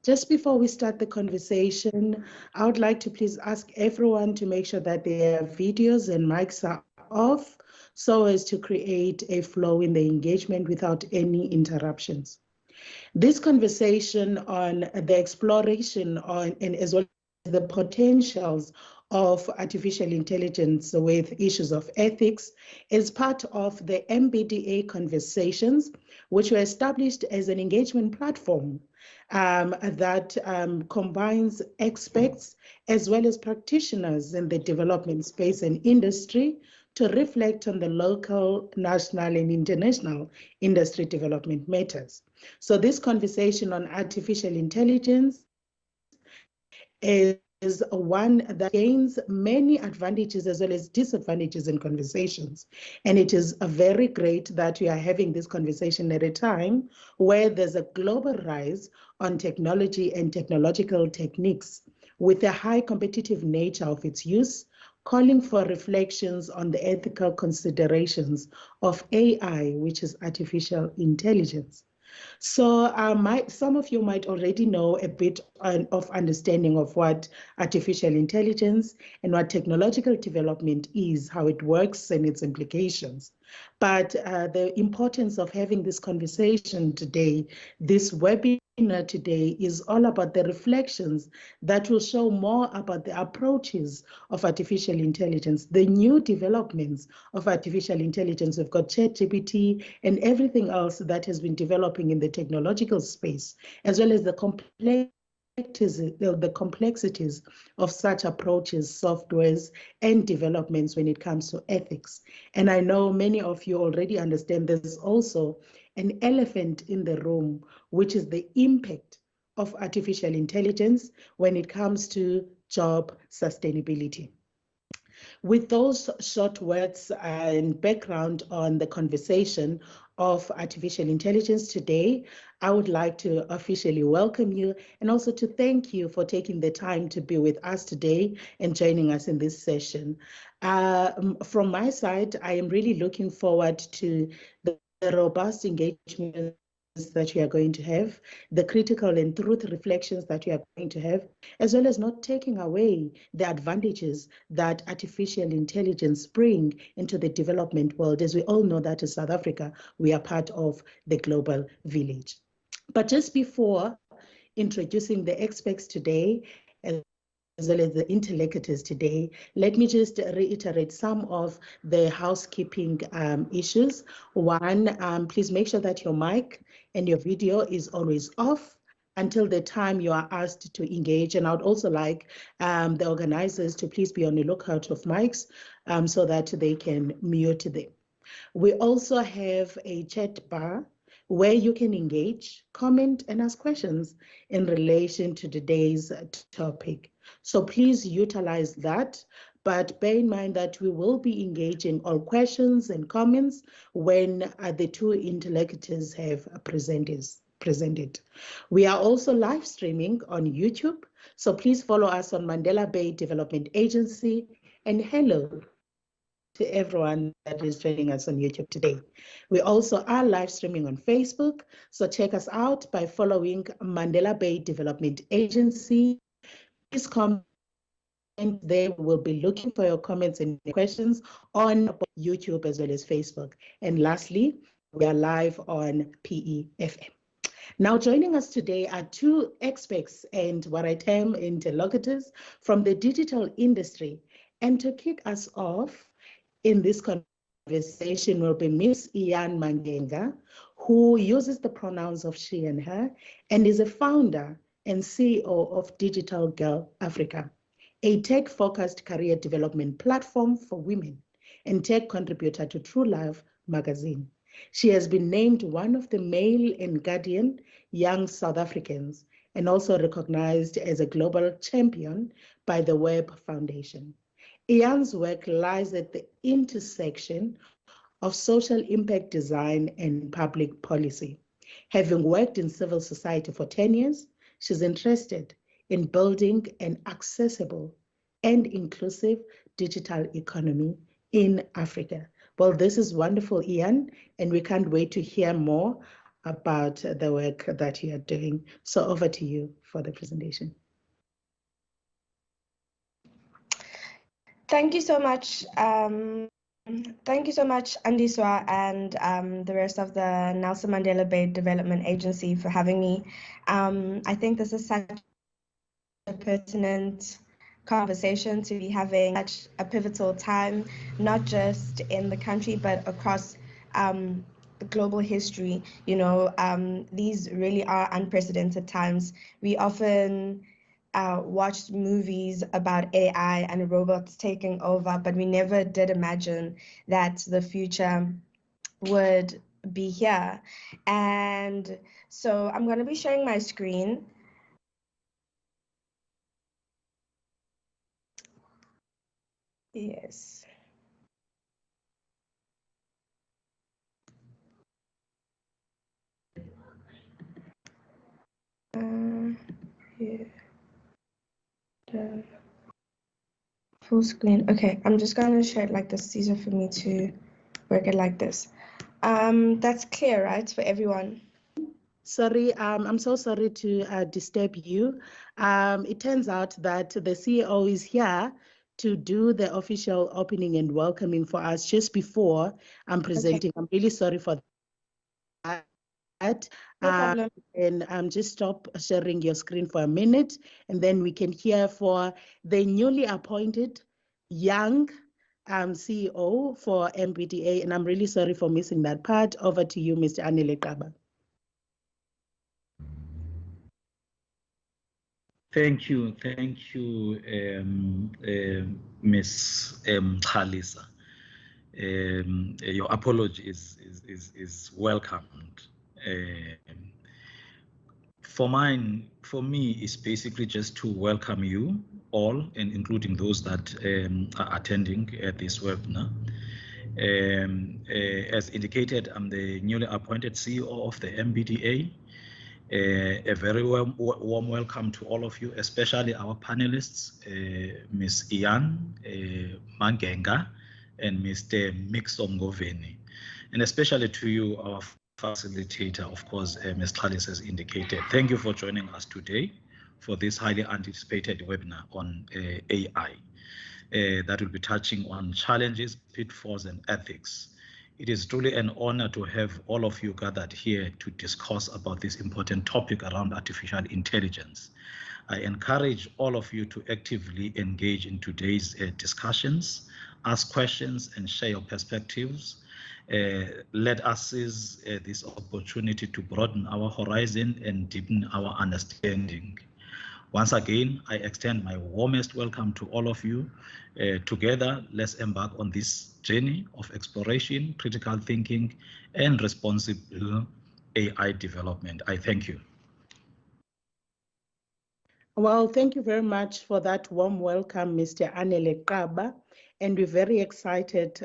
Just before we start the conversation, I would like to please ask everyone to make sure that their videos and mics are off so as to create a flow in the engagement without any interruptions. This conversation on the exploration on and as well as the potentials of artificial intelligence with issues of ethics is part of the MBDA conversations, which were established as an engagement platform that combines experts as well as practitioners in the development space and industry to reflect on the local, national, and international industry development matters. So this conversation on artificial intelligence is one that gains many advantages as well as disadvantages in conversations. And it is very great that we are having this conversation at a time where there's a global rise on technology and technological techniques with the high competitive nature of its use, calling for reflections on the ethical considerations of AI, which is artificial intelligence. So some of you might already know a bit of understanding of what artificial intelligence and what technological development is, how it works and its implications. But the importance of having this conversation today, this webinar today, is all about the reflections that will show more about the approaches of artificial intelligence, the new developments of artificial intelligence. We've got ChatGPT and everything else that has been developing in the technological space, as well as the complexities of such approaches, softwares, and developments when it comes to ethics. And I know many of you already understand there's also an elephant in the room, which is the impact of artificial intelligence when it comes to job sustainability. With those short words and background on the conversation of artificial intelligence today, I would like to officially welcome you and also to thank you for taking the time to be with us today and joining us in this session. From my side, I am really looking forward to the robust engagement that we are going to have, the critical and truth reflections that we are going to have, as well as not taking away the advantages that artificial intelligence bring into the development world. As we all know that in South Africa, we are part of the global village. But just before introducing the experts today, as well as the interlocutors today, let me just reiterate some of the housekeeping issues. One, please make sure that your mic and your video is always off until the time you are asked to engage. And I would also like the organizers to please be on the lookout of mics so that they can mute them. We also have a chat bar where you can engage, comment, and ask questions in relation to today's topic. So please utilize that, but bear in mind that we will be engaging all questions and comments when the two interlocutors have presented. We are also live streaming on YouTube, so please follow us on Mandela Bay Development Agency, and hello to everyone that is joining us on YouTube today. We also are live streaming on Facebook, so check us out by following Mandela Bay Development Agency. Please comment there. We will be looking for your comments and questions on YouTube as well as Facebook. And lastly, we are live on PEFM. Now, joining us today are two experts and what I term interlocutors from the digital industry. And to kick us off in this conversation will be Ms. Ian Mangenga, who uses the pronouns of she and her, and is a founder and CEO of Digital Girl Africa, a tech-focused career development platform for women and tech contributor to True Love magazine. She has been named one of the Mail and Guardian Young South Africans and also recognized as a global champion by the Web Foundation. Ian's work lies at the intersection of social impact design and public policy. Having worked in civil society for 10 years, she's interested in building an accessible and inclusive digital economy in Africa. Well, this is wonderful, Ian, and we can't wait to hear more about the work that you are doing. So over to you for the presentation. Thank you so much. Thank you so much, Andiswa, and the rest of the Nelson Mandela Bay Development Agency for having me. I think this is such a pertinent conversation to be having, such a pivotal time, not just in the country, but across global history. You know, these really are unprecedented times. We often watched movies about AI and robots taking over, but we never did imagine that the future would be here. And so I'm going to be sharing my screen. Yes. Yeah. Full screen. Okay, I'm just going to share it like this. It's easier for me to work it like this. That's clear, right, for everyone? Sorry, I'm so sorry to disturb you. It turns out that the CEO is here to do the official opening and welcoming for us just before I'm presenting. Okay. I'm really sorry for that. No problem. And just stop sharing your screen for a minute, and then we can hear for the newly appointed young CEO for MBDA. And I'm really sorry for missing that part. Over to you, Mr. Anele Kaba. Thank you, Ms. Khalisa. Your apology is welcomed. For me, it's basically just to welcome you all, and including those that are attending this webinar. As indicated, I'm the newly appointed CEO of the MBDA. A very warm welcome to all of you, especially our panelists, Ms. Ian Mangenga and Mr. Mixongoveni, and especially to you, our facilitator, of course, Ms. Khalis has indicated. Thank you for joining us today for this highly anticipated webinar on AI that will be touching on challenges, pitfalls, and ethics. It is truly an honor to have all of you gathered here to discuss about this important topic around artificial intelligence. I encourage all of you to actively engage in today's discussions, ask questions, and share your perspectives. Let us seize this opportunity to broaden our horizon and deepen our understanding. Once again, I extend my warmest welcome to all of you. Together, let's embark on this journey of exploration, critical thinking, and responsible AI development. I thank you. Well, thank you very much for that warm welcome, Mr. Anele Kaba. And we're very excited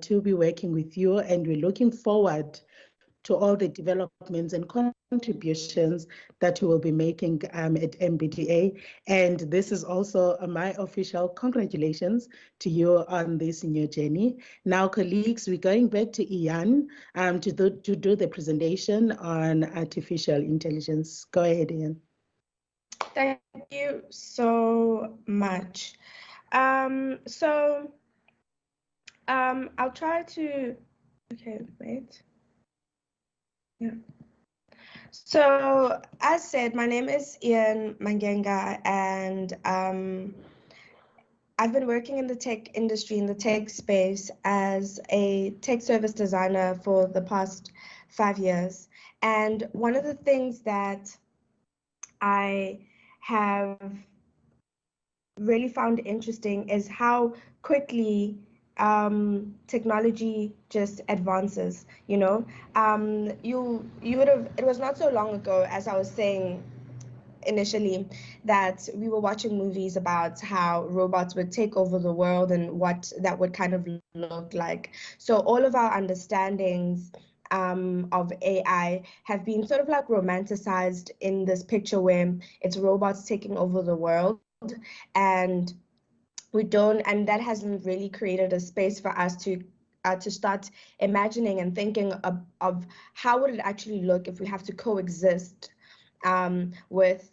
to be working with you, and we're looking forward to all the developments and contributions that you will be making at MBDA. And this is also my official congratulations to you on this new journey. Now, colleagues, we're going back to Ian to do the presentation on artificial intelligence. Go ahead, Ian. Thank you so much. I'll try to, okay, wait. Yeah. So as said, my name is Ian Mangenga, and I've been working in the tech industry, in the tech space, as a tech service designer for the past 5 years. And one of the things that I have really found interesting is how quickly technology just advances. You know, you would have, it was not so long ago, as I was saying initially, that we were watching movies about how robots would take over the world and what that would kind of look like. So all of our understandings of AI have been sort of like romanticized in this picture where it's robots taking over the world, and we don't, and that hasn't really created a space for us to to start imagining and thinking of how would it actually look if we have to coexist with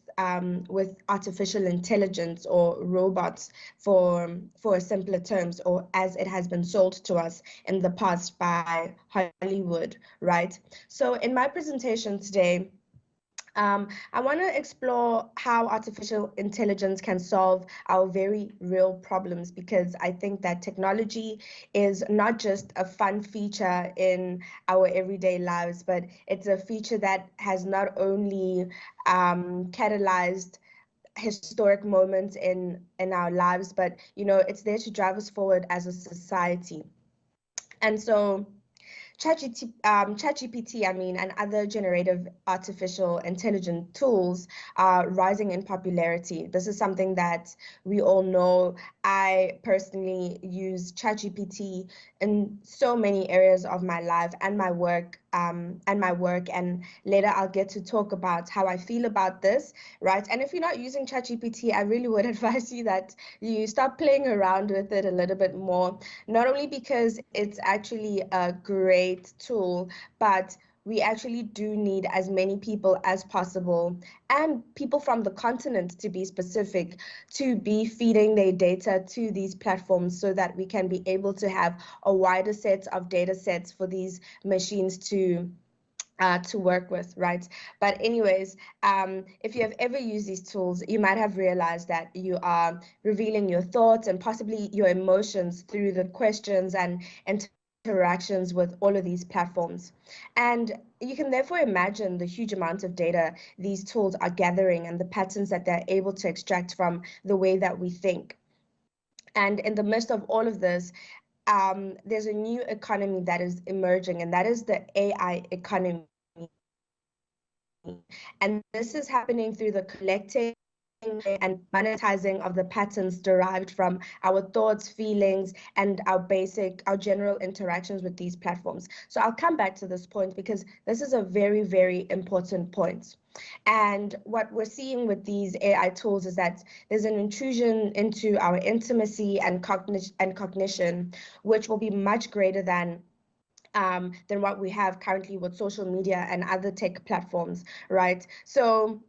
artificial intelligence or robots for simpler terms, or as it has been sold to us in the past by Hollywood, right? So in my presentation today, I want to explore how artificial intelligence can solve our very real problems, because I think that technology is not just a fun feature in our everyday lives, but it's a feature that has not only catalyzed historic moments in our lives, but it's there to drive us forward as a society. And so ChatGPT, and other generative artificial intelligence tools are rising in popularity. This is something that we all know. I personally use ChatGPT in so many areas of my life and my work, and later I'll get to talk about how I feel about this, right? And if you're not using ChatGPT, I really would advise you that you start playing around with it a little bit more, not only because it's actually a great tool, but we actually do need as many people as possible, and people from the continent, to be specific, to be feeding their data to these platforms so that we can be able to have a wider set of data sets for these machines to work with, right? But anyways, if you have ever used these tools, you might have realized that you are revealing your thoughts and possibly your emotions through the questions and interactions with all of these platforms. And you can therefore imagine the huge amount of data these tools are gathering and the patterns that they're able to extract from the way that we think. And in the midst of all of this, there's a new economy that is emerging, and that is the AI economy. And this is happening through the collecting and monetizing of the patterns derived from our thoughts, feelings, and our general interactions with these platforms. So I'll come back to this point because this is a very, very important point. And what we're seeing with these AI tools is that there's an intrusion into our intimacy and cognition, which will be much greater than what we have currently with social media and other tech platforms, right? So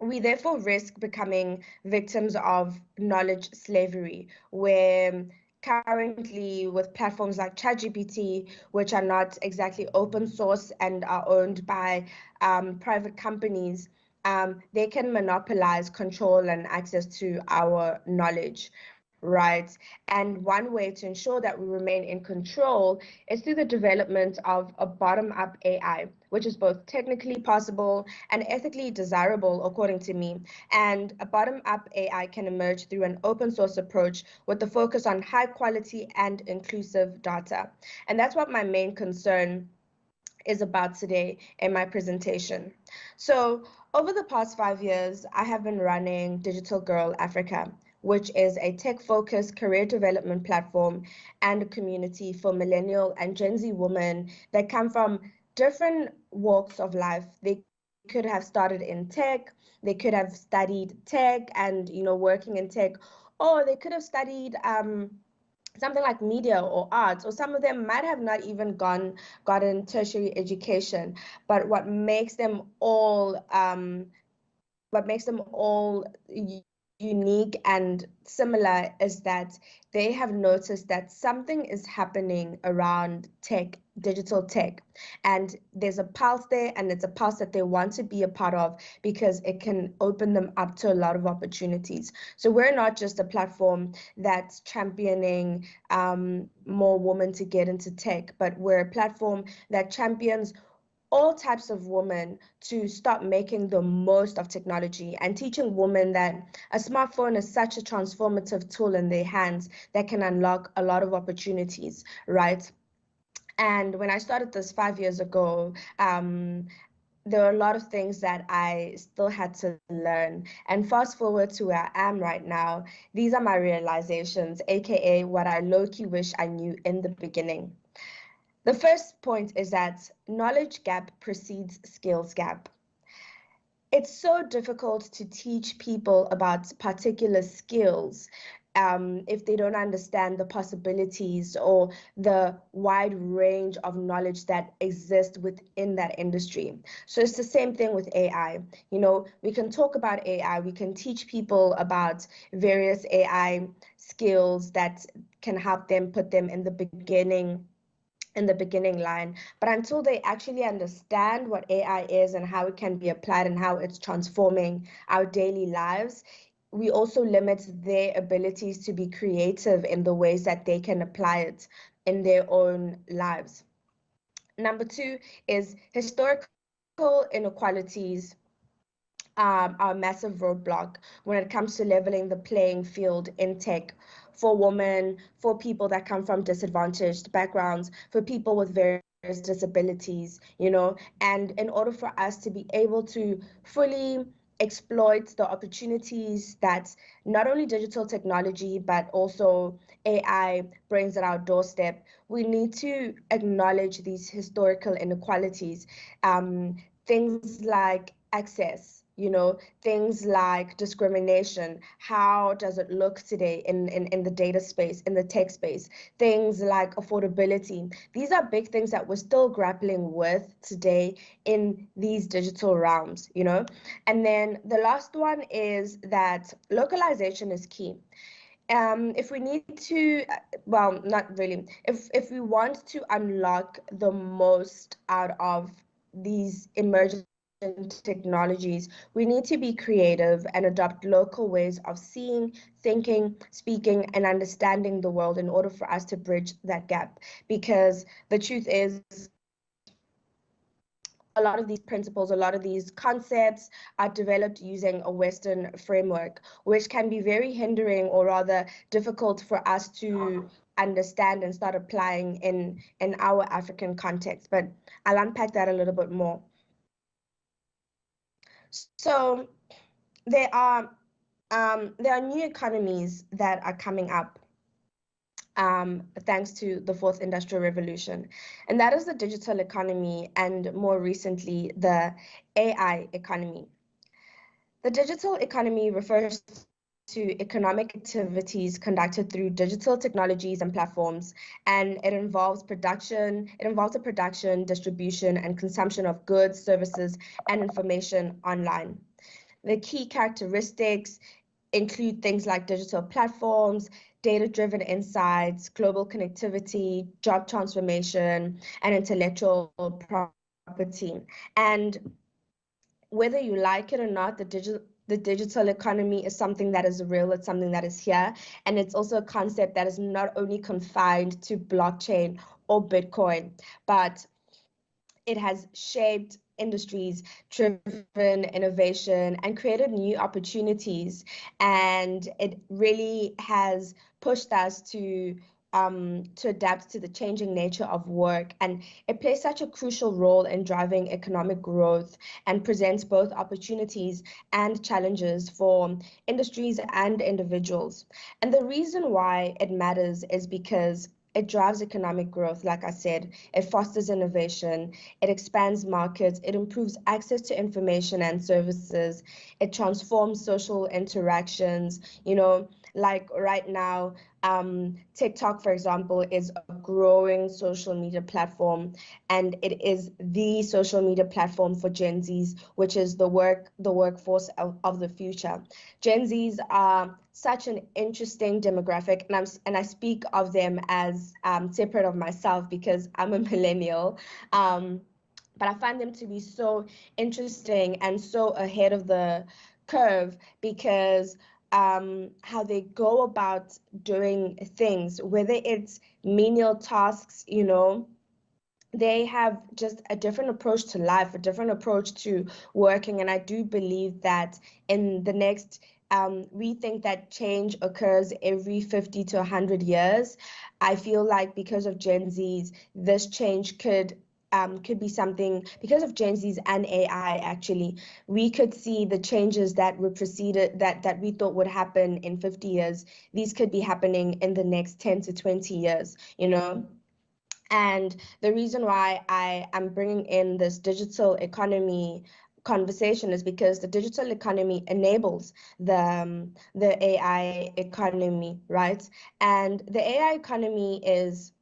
we therefore risk becoming victims of knowledge slavery, where currently with platforms like ChatGPT, which are not exactly open source and are owned by private companies, they can monopolize control and access to our knowledge, right? And one way to ensure that we remain in control is through the development of a bottom-up AI, which is both technically possible and ethically desirable, according to me. And a bottom-up AI can emerge through an open source approach with the focus on high quality and inclusive data. And that's what my main concern is about today in my presentation. So over the past 5 years, I have been running Digital Girl Africa, which is a tech-focused career development platform and a community for millennial and Gen Z women that come from different walks of life. They could have started in tech, they could have studied tech and working in tech, or they could have studied something like media or arts, or some of them might have not even gotten tertiary education. But what makes them all unique and similar is that they have noticed that something is happening around tech, digital tech, and there's a pulse there, and it's a pulse that they want to be a part of because it can open them up to a lot of opportunities. So we're not just a platform that's championing more women to get into tech, but we're a platform that champions all types of women to start making the most of technology and teaching women that a smartphone is such a transformative tool in their hands that can unlock a lot of opportunities, right? And when I started this 5 years ago, there were a lot of things that I still had to learn. And fast forward to where I am right now, these are my realizations, aka what I low-key wish I knew in the beginning. The first point is that knowledge gap precedes skills gap. It's so difficult to teach people about particular skills if they don't understand the possibilities or the wide range of knowledge that exists within that industry. So it's the same thing with AI. You know, we can talk about AI, we can teach people about various AI skills that can help them put them in the beginning line, but until they actually understand what AI is and how it can be applied and how it's transforming our daily lives, we also limit their abilities to be creative in the ways that they can apply it in their own lives. Number 2 is historical inequalities are a massive roadblock when it comes to leveling the playing field in tech for women, for people that come from disadvantaged backgrounds, for people with various disabilities, you know, and in order for us to be able to fully exploit the opportunities that not only digital technology but also AI brings at our doorstep, we need to acknowledge these historical inequalities, things like access, you know, things like discrimination. How does it look today in the data space, in the tech space? Things like affordability. These are big things that we're still grappling with today in these digital realms, you know. And then the last one is that localization is key. If we need to, well, not really, if we want to unlock the most out of these emerging technologies, we need to be creative and adopt local ways of seeing, thinking, speaking, and understanding the world in order for us to bridge that gap. Because the truth is, a lot of these principles, a lot of these concepts are developed using a Western framework, which can be very hindering or rather difficult for us to understand and start applying in our African context. But I'll unpack that a little bit more. So there are new economies that are coming up thanks to the fourth industrial revolution, and that is the digital economy and more recently the AI economy. The digital economy refers to economic activities conducted through digital technologies and platforms, and it involves the production, distribution, and consumption of goods, services, and information online. The key characteristics include things like digital platforms, data-driven insights, global connectivity, job transformation, and intellectual property. And whether you like it or not, the digital economy is something that is real, it's something that is here, and it's also a concept that is not only confined to blockchain or Bitcoin, but it has shaped industries, driven innovation, and created new opportunities. And it really has pushed us to adapt to the changing nature of work. And it plays such a crucial role in driving economic growth and presents both opportunities and challenges for industries and individuals. And the reason why it matters is because it drives economic growth, like I said. It fosters innovation, it expands markets, it improves access to information and services, it transforms social interactions. You know, like right now, TikTok, for example, is a growing social media platform, and it is the social media platform for Gen Zs, which is the workforce of the future. Gen Zs are such an interesting demographic, and I speak of them as separate of myself because I'm a millennial. But I find them to be so interesting and so ahead of the curve because how they go about doing things, whether it's menial tasks, you know, they have just a different approach to life, a different approach to working. And I do believe that in the next, we think that change occurs every 50 to 100 years. I feel like because of Gen Zs, this change could be something, because of Gen Zs and AI, actually, we could see the changes that were preceded, that we thought would happen in 50 years. These could be happening in the next 10 to 20 years, you know? And the reason why I am bringing in this digital economy conversation is because the digital economy enables the AI economy, right? And the AI economy is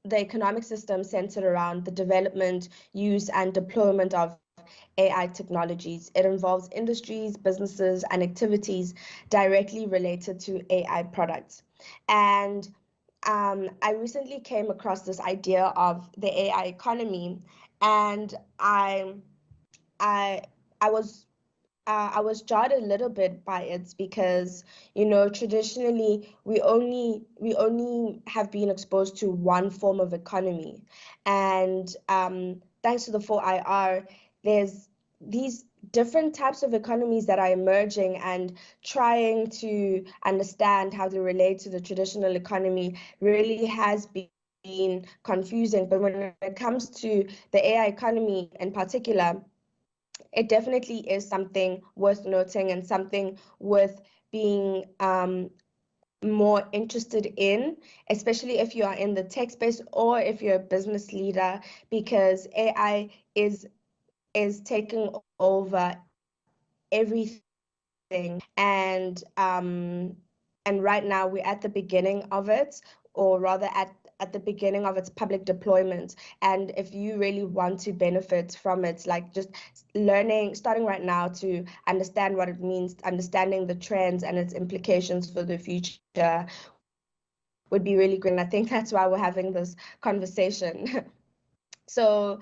the economic system centered around the development, use, and deployment of AI technologies. It involves industries, businesses, and activities directly related to AI products. And I recently came across this idea of the AI economy, and I was I was jarred a little bit by it because, you know, traditionally we only have been exposed to one form of economy, and thanks to the 4IR, there's these different types of economies that are emerging, and trying to understand how they relate to the traditional economy really has been confusing. But when it comes to the AI economy in particular, it definitely is something worth noting and something worth being more interested in, especially if you are in the tech space or if you're a business leader, because AI is taking over everything, and right now we're at the beginning of it, or rather at the beginning of its public deployment. And if you really want to benefit from it, like just starting right now to understand what it means, understanding the trends and its implications for the future would be really great. And I think that's why we're having this conversation. So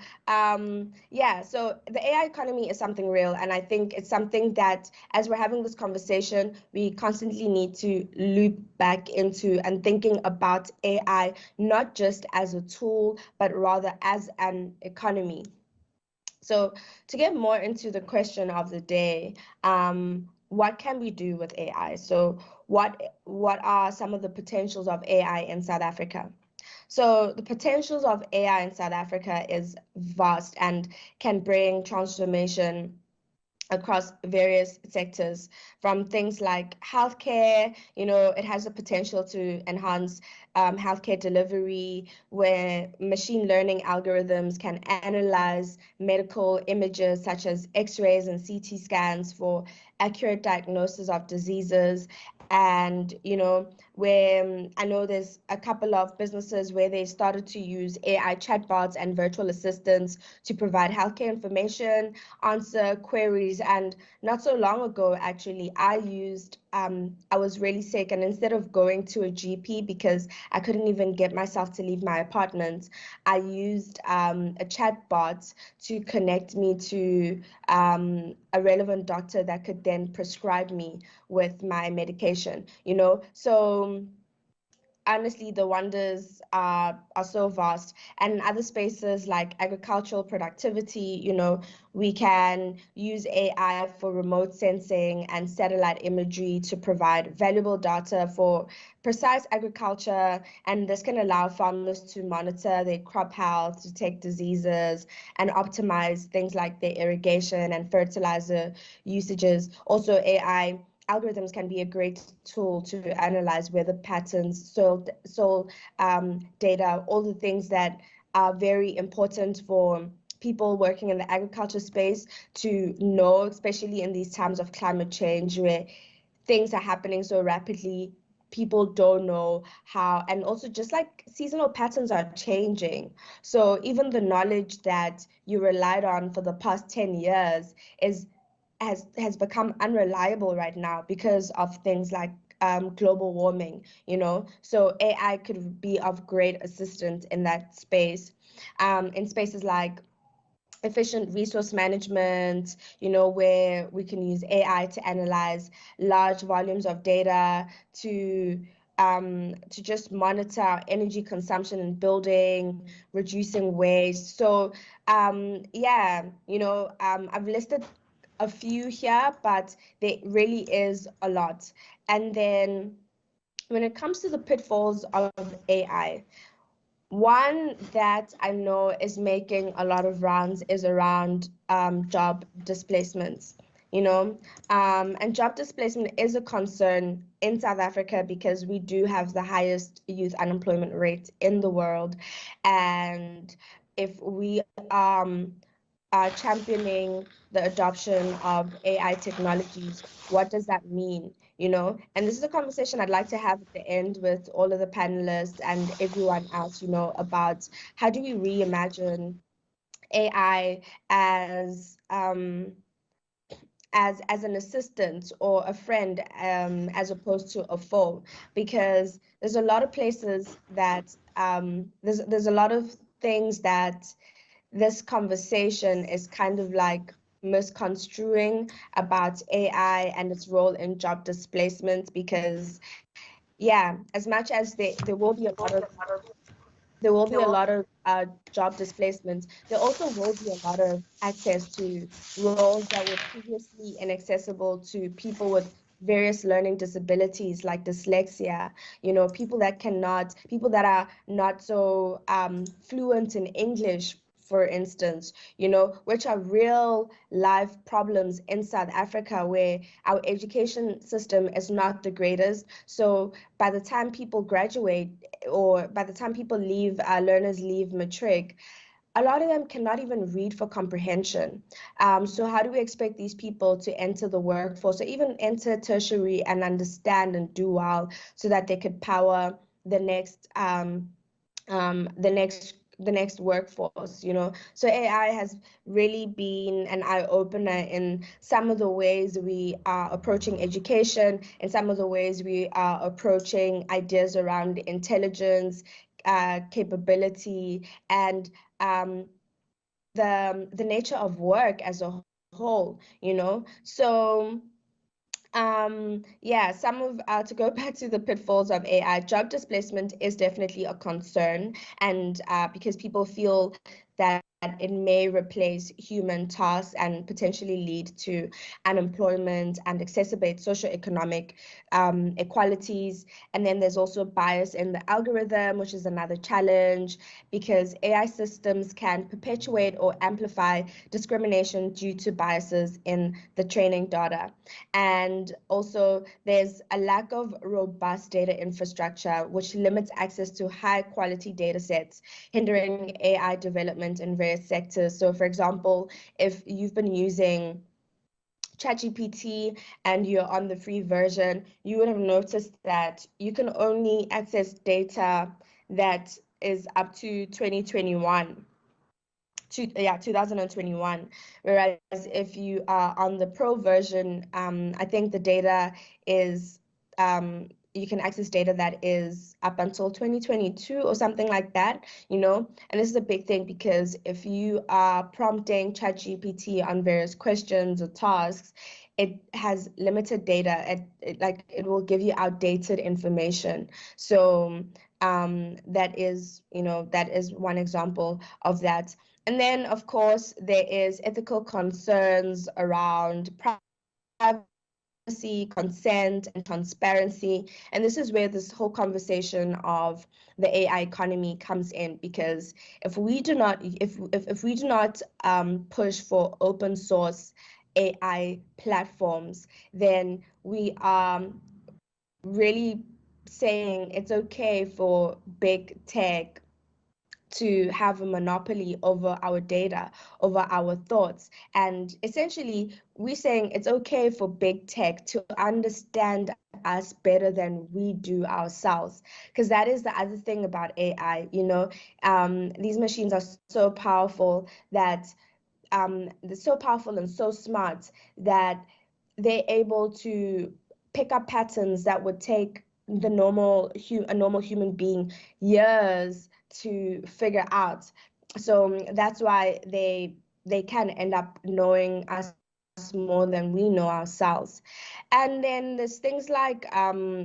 yeah, so the AI economy is something real, and I think it's something that, as we're having this conversation, we constantly need to loop back into and thinking about AI not just as a tool, but rather as an economy. So to get more into the question of the day, what can we do with AI? So what are some of the potentials of AI in South Africa? So the potentials of AI in South Africa is vast and can bring transformation across various sectors, from things like healthcare. You know, it has the potential to enhance healthcare delivery, where machine learning algorithms can analyze medical images such as X-rays and CT scans for accurate diagnosis of diseases. And, you know, where I know there's a couple of businesses where they started to use AI chatbots and virtual assistants to provide healthcare information, answer queries. And not so long ago, actually, I was really sick, and instead of going to a GP because I couldn't even get myself to leave my apartment, I used a chatbot to connect me to a relevant doctor that could then prescribe me with my medication, you know. So honestly, the wonders are so vast. And in other spaces like agricultural productivity, you know, we can use AI for remote sensing and satellite imagery to provide valuable data for precise agriculture. And this can allow farmers to monitor their crop health, detect diseases, and optimize things like their irrigation and fertilizer usages. Also, AI algorithms can be a great tool to analyze weather patterns, soil data, all the things that are very important for people working in the agriculture space to know, especially in these times of climate change where things are happening so rapidly. People don't know how, and also just like seasonal patterns are changing. So even the knowledge that you relied on for the past 10 years has become unreliable right now because of things like global warming, you know. So AI could be of great assistance in that space, in spaces like efficient resource management, you know, where we can use AI to analyze large volumes of data to just monitor our energy consumption in building, reducing waste. So yeah, you know, I've listed a few here, but there really is a lot. And then when it comes to the pitfalls of AI, one that I know is making a lot of rounds is around job displacements, you know, and job displacement is a concern in South Africa because we do have the highest youth unemployment rate in the world. And if we championing the adoption of AI technologies. What does that mean? You know, and this is a conversation I'd like to have at the end with all of the panelists and everyone else, you know, about how do we reimagine AI as as an assistant or a friend, as opposed to a foe, because there's a lot of places that there's a lot of things that this conversation is kind of like misconstruing about AI and its role in job displacement. Because yeah, as much as there will be a lot of job displacement, there also will be a lot of access to roles that were previously inaccessible to people with various learning disabilities like dyslexia, you know, people that are not so fluent in English, for instance, you know, which are real life problems in South Africa, where our education system is not the greatest. So by the time people graduate, or by the time people leave, learners leave matric, a lot of them cannot even read for comprehension. So how do we expect these people to enter the workforce, or even enter tertiary and understand and do well, so that they could power the next the next workforce, you know? So AI has really been an eye-opener in some of the ways we are approaching education, in some of the ways we are approaching ideas around intelligence, capability, and the nature of work as a whole, you know? So yeah, some of to go back to the pitfalls of AI, job displacement is definitely a concern, and because people feel that it may replace human tasks and potentially lead to unemployment and exacerbate socioeconomic inequalities. And then there's also bias in the algorithm, which is another challenge, because AI systems can perpetuate or amplify discrimination due to biases in the training data. And also there's a lack of robust data infrastructure, which limits access to high quality data sets, hindering AI development in various sectors. So for example, if you've been using ChatGPT and you're on the free version, you would have noticed that you can only access data that is up to 2021. 2021. Whereas if you are on the pro version, I think the data is you can access data that is up until 2022 or something like that, you know. And this is a big thing, because if you are prompting ChatGPT on various questions or tasks, it has limited data. It will give you outdated information. So that is, you know, that is one example of that. And then, of course, there is ethical concerns around privacy, consent, and transparency. And this is where this whole conversation of the AI economy comes in, because if we do not push for open source AI platforms, then we are really saying it's okay for big tech to have a monopoly over our data, over our thoughts. And essentially, we're saying it's okay for big tech to understand us better than we do ourselves. Because that is the other thing about AI, you know, these machines are so powerful that they're so powerful and so smart that they're able to pick up patterns that would take a normal human being years to figure out. So that's why they can end up knowing us more than we know ourselves. And then there's things like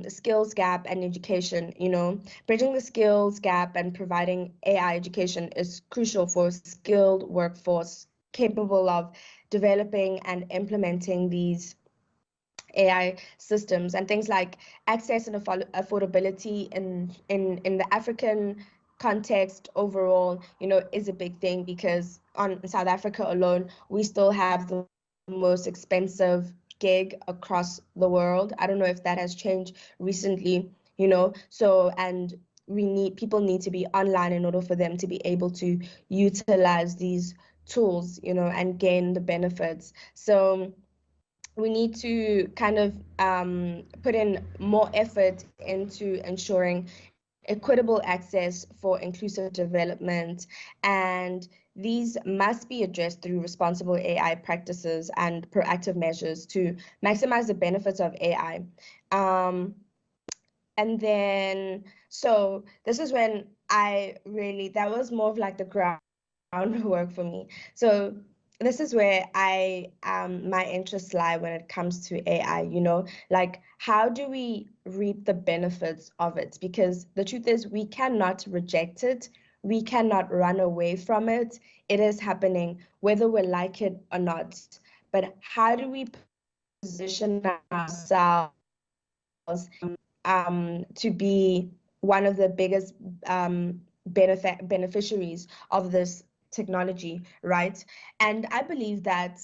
skills gap and education. You know, bridging the skills gap and providing AI education is crucial for a skilled workforce capable of developing and implementing these AI systems. And things like access and affordability in the African context overall, you know, is a big thing, because on South Africa alone, we still have the most expensive gig across the world. I don't know if that has changed recently, you know. So, and people need to be online in order for them to be able to utilize these tools, you know, and gain the benefits. So we need to kind of put in more effort into ensuring equitable access for inclusive development, and these must be addressed through responsible AI practices and proactive measures to maximize the benefits of AI. And then, so this is when that was more of like the groundwork for me. So this is where my interests lie when it comes to AI, you know, like how do we reap the benefits of it? Because the truth is we cannot reject it. We cannot run away from it. It is happening, whether we like it or not. But how do we position ourselves to be one of the biggest beneficiaries of this technology, right? And I believe that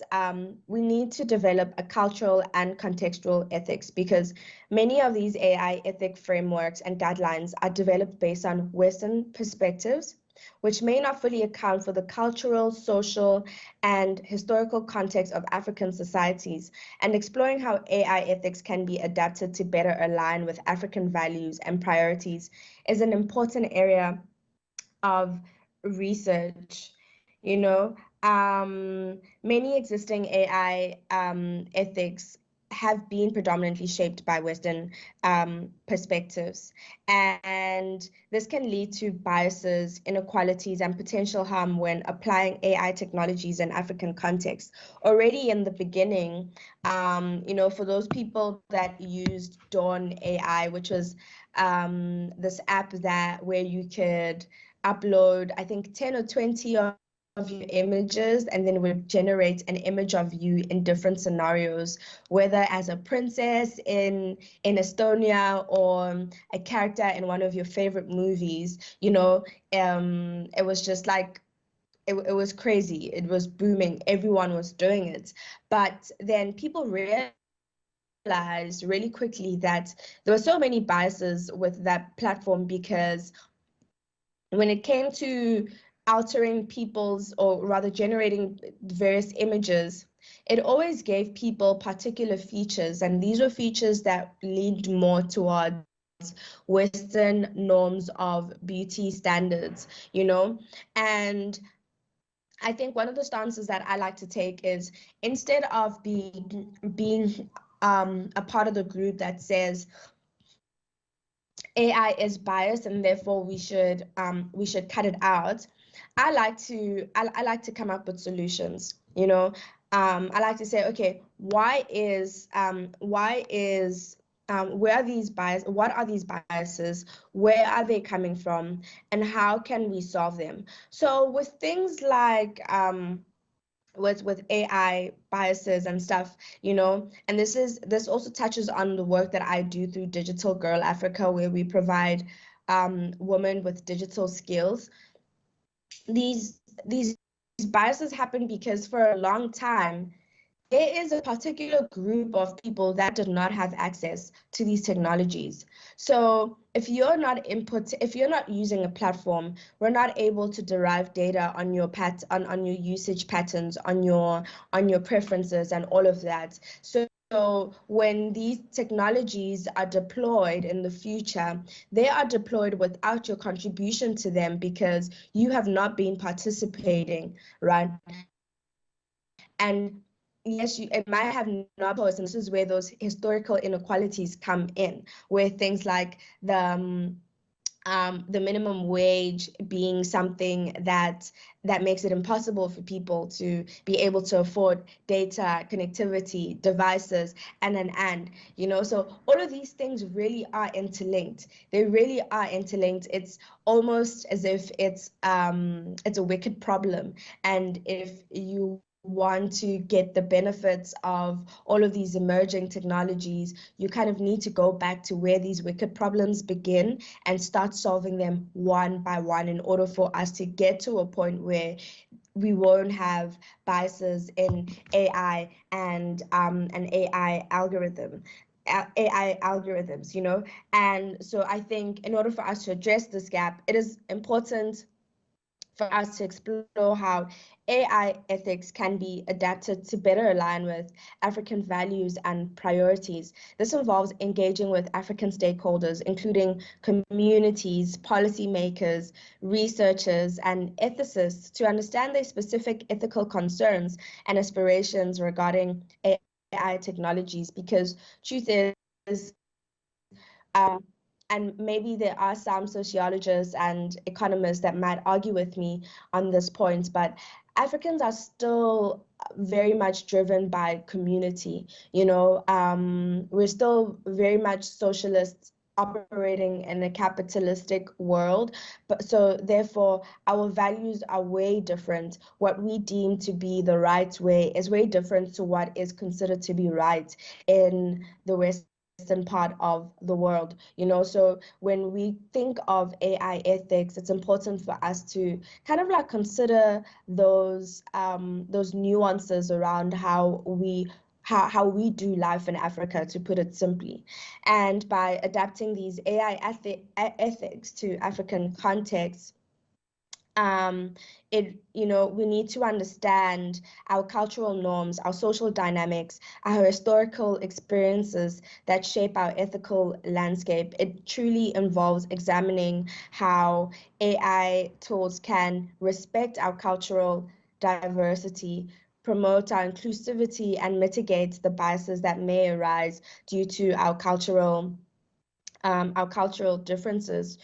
we need to develop a cultural and contextual ethics, because many of these AI ethic frameworks and guidelines are developed based on Western perspectives, which may not fully account for the cultural, social, and historical context of African societies. And exploring how AI ethics can be adapted to better align with African values and priorities is an important area of research. You know, many existing AI ethics have been predominantly shaped by Western perspectives, and this can lead to biases, inequalities, and potential harm when applying AI technologies in African contexts. Already in the beginning, you know, for those people that used Dawn AI, which was this app where you could upload, I think, 10 or 20 of your images, and then it would generate an image of you in different scenarios, whether as a princess in Estonia or a character in one of your favorite movies. You know, it was just like, it was crazy. It was booming. Everyone was doing it. But then people realized really quickly that there were so many biases with that platform, because when it came to altering people's, or rather generating various images, it always gave people particular features, and these were features that leaned more towards Western norms of beauty standards, you know. And I think one of the stances that I like to take is, instead of being a part of the group that says AI is biased and therefore we should cut it out, I like to come up with solutions. You know, I like to say, okay, where are these biases? What are these biases? Where are they coming from? And how can we solve them? So with things like with AI biases and stuff, you know, and this also touches on the work that I do through Digital Girl Africa, where we provide women with digital skills. These biases happen because for a long time there is a particular group of people that did not have access to these technologies. So if you're not using a platform, we're not able to derive data on your on your usage patterns, on your preferences and all of that. So when these technologies are deployed in the future, they are deployed without your contribution to them, because you have not been participating, right? And yes, it might have not posed, and this is where those historical inequalities come in, where things like the minimum wage being something that makes it impossible for people to be able to afford data, connectivity, devices, and you know, so all of these things really are interlinked. They really are interlinked. It's almost as if it's a wicked problem, and if you want to get the benefits of all of these emerging technologies, you kind of need to go back to where these wicked problems begin and start solving them one by one, in order for us to get to a point where we won't have biases in AI and an AI algorithms, you know. And so I think in order for us to address this gap, it is important for us to explore how AI ethics can be adapted to better align with African values and priorities. This involves engaging with African stakeholders, including communities, policymakers, researchers, and ethicists, to understand their specific ethical concerns and aspirations regarding AI technologies. Because truth is, and maybe there are some sociologists and economists that might argue with me on this point, but Africans are still very much driven by community. We're still very much socialists operating in a capitalistic world, but so therefore our values are way different. What we deem to be the right way is way different to what is considered to be right in the Western part of the world. So when we think of AI ethics, it's important for us to kind of like consider those nuances around how we do life in Africa, to put it simply. And by adapting these AI ethics to African contexts, we need to understand our cultural norms, our social dynamics, our historical experiences that shape our ethical landscape. It truly involves examining how AI tools can respect our cultural diversity, promote our inclusivity, and mitigate the biases that may arise due to our cultural differences,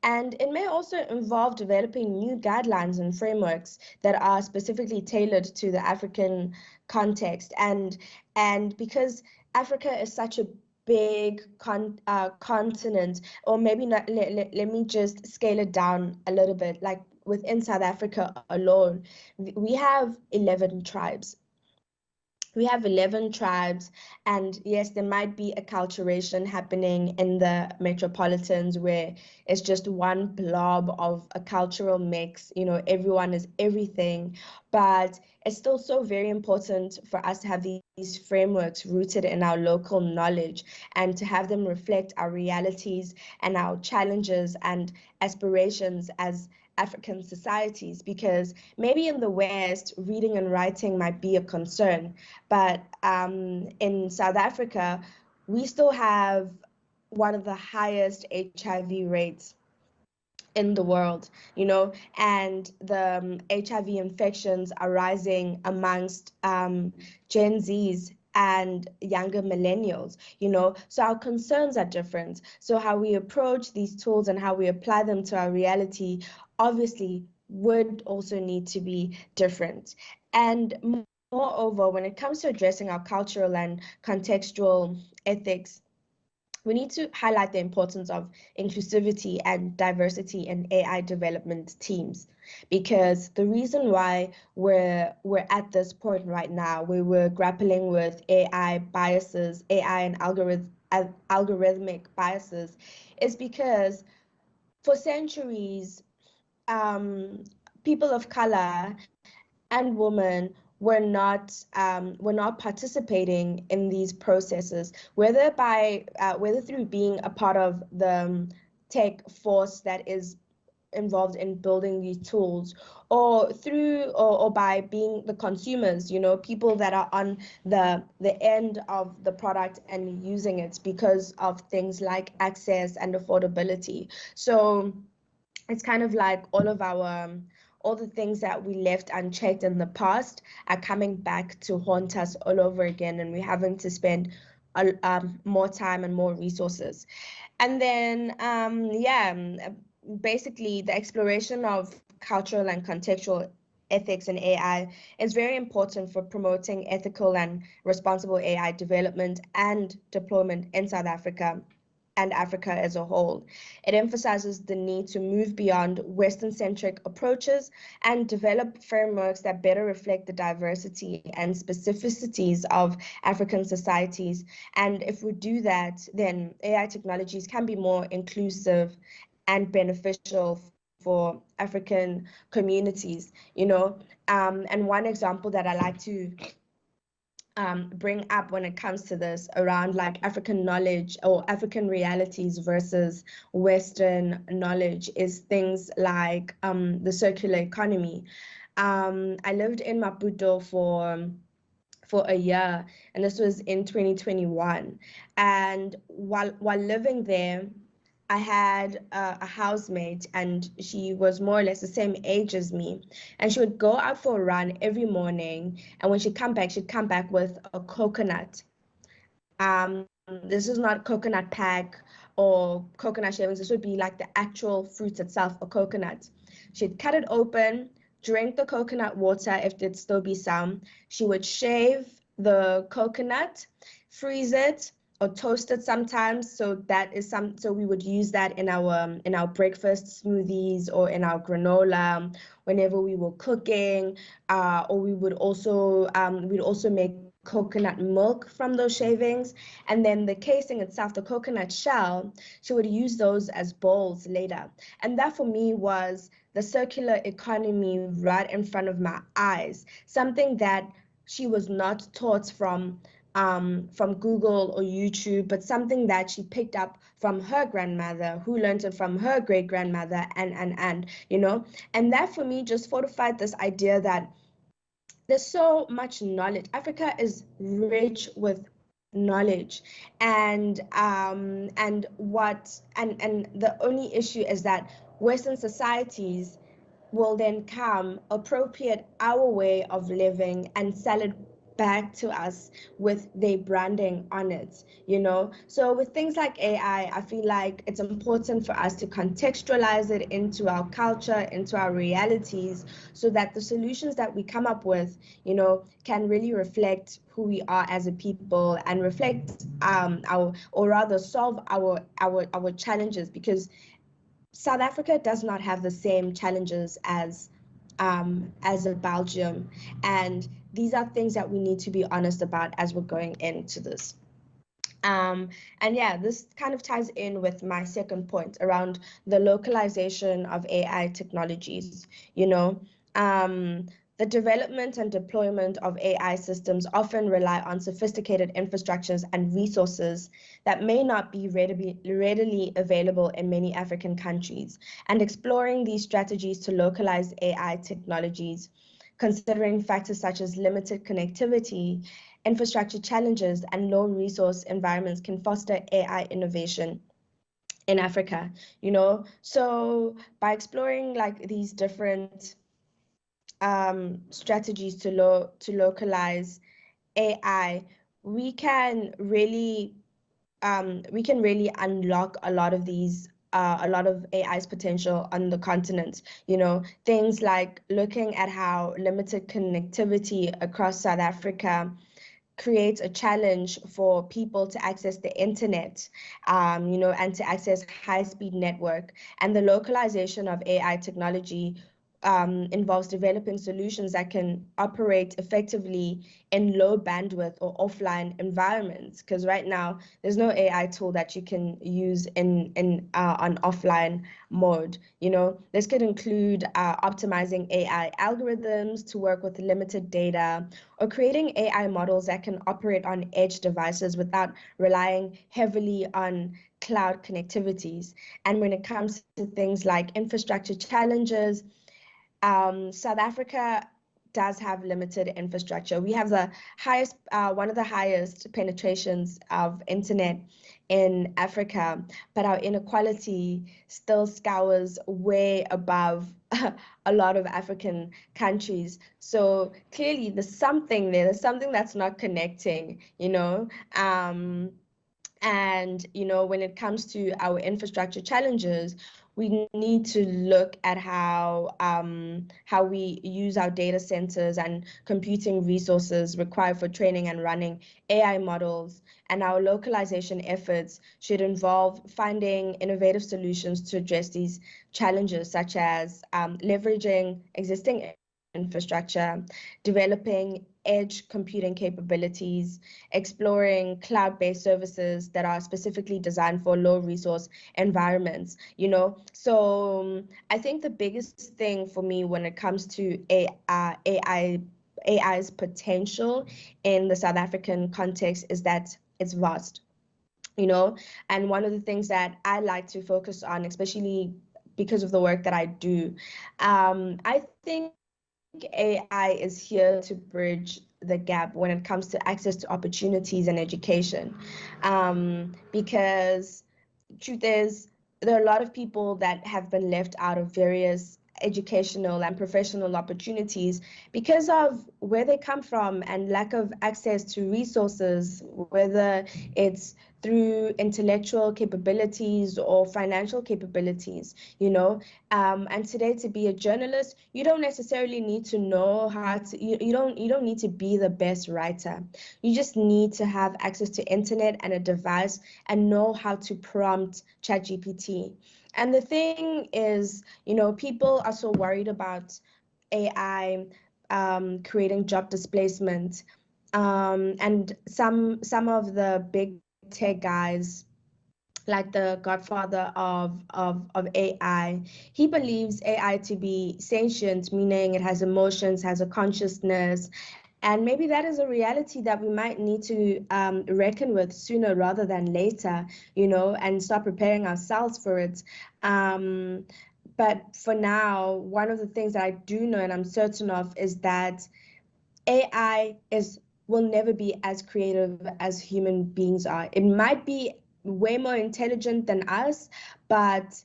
and it may also involve developing new guidelines and frameworks that are specifically tailored to the African context. And because Africa is such a big continent, or maybe not, let me just scale it down a little bit. Like within South Africa alone, we have 11 tribes. We have 11 tribes, and yes, there might be acculturation happening in the metropolitans where it's just one blob of a cultural mix, everyone is everything. But it's still so very important for us to have these frameworks rooted in our local knowledge, and to have them reflect our realities and our challenges and aspirations as African societies. Because maybe in the West, reading and writing might be a concern, but in South Africa, we still have one of the highest HIV rates in the world, and the HIV infections are rising amongst Gen Zs and younger millennials, so our concerns are different. So how we approach these tools and how we apply them to our reality obviously would also need to be different. And moreover, when it comes to addressing our cultural and contextual ethics, we need to highlight the importance of inclusivity and diversity in AI development teams, because the reason why we're at this point right now, where we're grappling with AI biases, AI and algorithmic biases, is because for centuries, people of color and women were not participating in these processes, whether through being a part of the tech force that is involved in building these tools, or by being the consumers, people that are on the end of the product and using it, because of things like access and affordability. So it's kind of like all the things that we left unchecked in the past are coming back to haunt us all over again, and we're having to spend more time and more resources. And then, basically the exploration of cultural and contextual ethics in AI is very important for promoting ethical and responsible AI development and deployment in South Africa and Africa as a whole. It emphasizes the need to move beyond Western-centric approaches and develop frameworks that better reflect the diversity and specificities of African societies. And if we do that, then AI technologies can be more inclusive and beneficial for African communities, And one example that I like to bring up when it comes to this around like African knowledge or African realities versus Western knowledge is things like the circular economy. I lived in Maputo for a year, and this was in 2021. And while living there, I had a housemate, and she was more or less the same age as me. And she would go out for a run every morning. And when she'd come back with a coconut. This is not coconut pack or coconut shavings. This would be like the actual fruit itself, a coconut. She'd cut it open, drink the coconut water if there'd still be some. She would shave the coconut, freeze it, or toast it sometimes. So we would use that in our breakfast smoothies or in our granola whenever we were cooking, or we'd also make coconut milk from those shavings. And then the casing itself, the coconut shell, she would use those as bowls later. And that for me was the circular economy right in front of my eyes, something that she was not taught from Google or YouTube, but something that she picked up from her grandmother, who learned it from her great grandmother, and and that for me just fortified this idea that there's so much knowledge. Africa is rich with knowledge, and the only issue is that Western societies will then come, appropriate our way of living, and sell it back to us with their branding on it, So with things like AI, I feel like it's important for us to contextualize it into our culture, into our realities, so that the solutions that we come up with, can really reflect who we are as a people and reflect solve our challenges, because South Africa does not have the same challenges as a Belgium, and these are things that we need to be honest about as we're going into this. And yeah, this kind of ties in with my second point around the localization of AI technologies. The development and deployment of AI systems often rely on sophisticated infrastructures and resources that may not be readily available in many African countries. And exploring these strategies to localize AI technologies, considering factors such as limited connectivity, infrastructure challenges, and low resource environments can foster AI innovation in Africa, So by exploring like these different strategies to localize AI, we can really unlock a lot of AI's potential on the continent. Things like looking at how limited connectivity across South Africa creates a challenge for people to access the internet, and to access high-speed network. And the localization of AI technology involves developing solutions that can operate effectively in low bandwidth or offline environments. Because right now, there's no AI tool that you can use on offline mode. This could include optimizing AI algorithms to work with limited data, or creating AI models that can operate on edge devices without relying heavily on cloud connectivities. And when it comes to things like infrastructure challenges, South Africa does have limited infrastructure. We have the highest, one of the highest penetrations of internet in Africa, but our inequality still scours way above a lot of African countries. So clearly there's something there, there's something that's not connecting, and, when it comes to our infrastructure challenges, we need to look at how we use our data centers and computing resources required for training and running AI models. And our localization efforts should involve finding innovative solutions to address these challenges, such as leveraging existing infrastructure, developing edge computing capabilities, exploring cloud-based services that are specifically designed for low resource environments, So I think the biggest thing for me when it comes to AI AI's potential in the South African context is that it's vast, you know. And one of the things that I like to focus on, especially because of the work that I do, I think AI is here to bridge the gap when it comes to access to opportunities and education, because truth is, there are a lot of people that have been left out of various educational and professional opportunities because of where they come from and lack of access to resources, whether it's through intellectual capabilities or financial capabilities, you know. And today, to be a journalist, you don't necessarily need to know how to, you don't need to be the best writer. You just need to have access to internet and a device and know how to prompt ChatGPT. And the thing is, you know, people are so worried about AI creating job displacement. And some of the big tech guys, like the godfather of AI, he believes AI to be sentient, meaning it has emotions, has a consciousness. And maybe that is a reality that we might need to reckon with sooner rather than later, you know, and start preparing ourselves for it. But for now, one of the things that I do know and I'm certain of is that AI will never be as creative as human beings are. It might be way more intelligent than us, but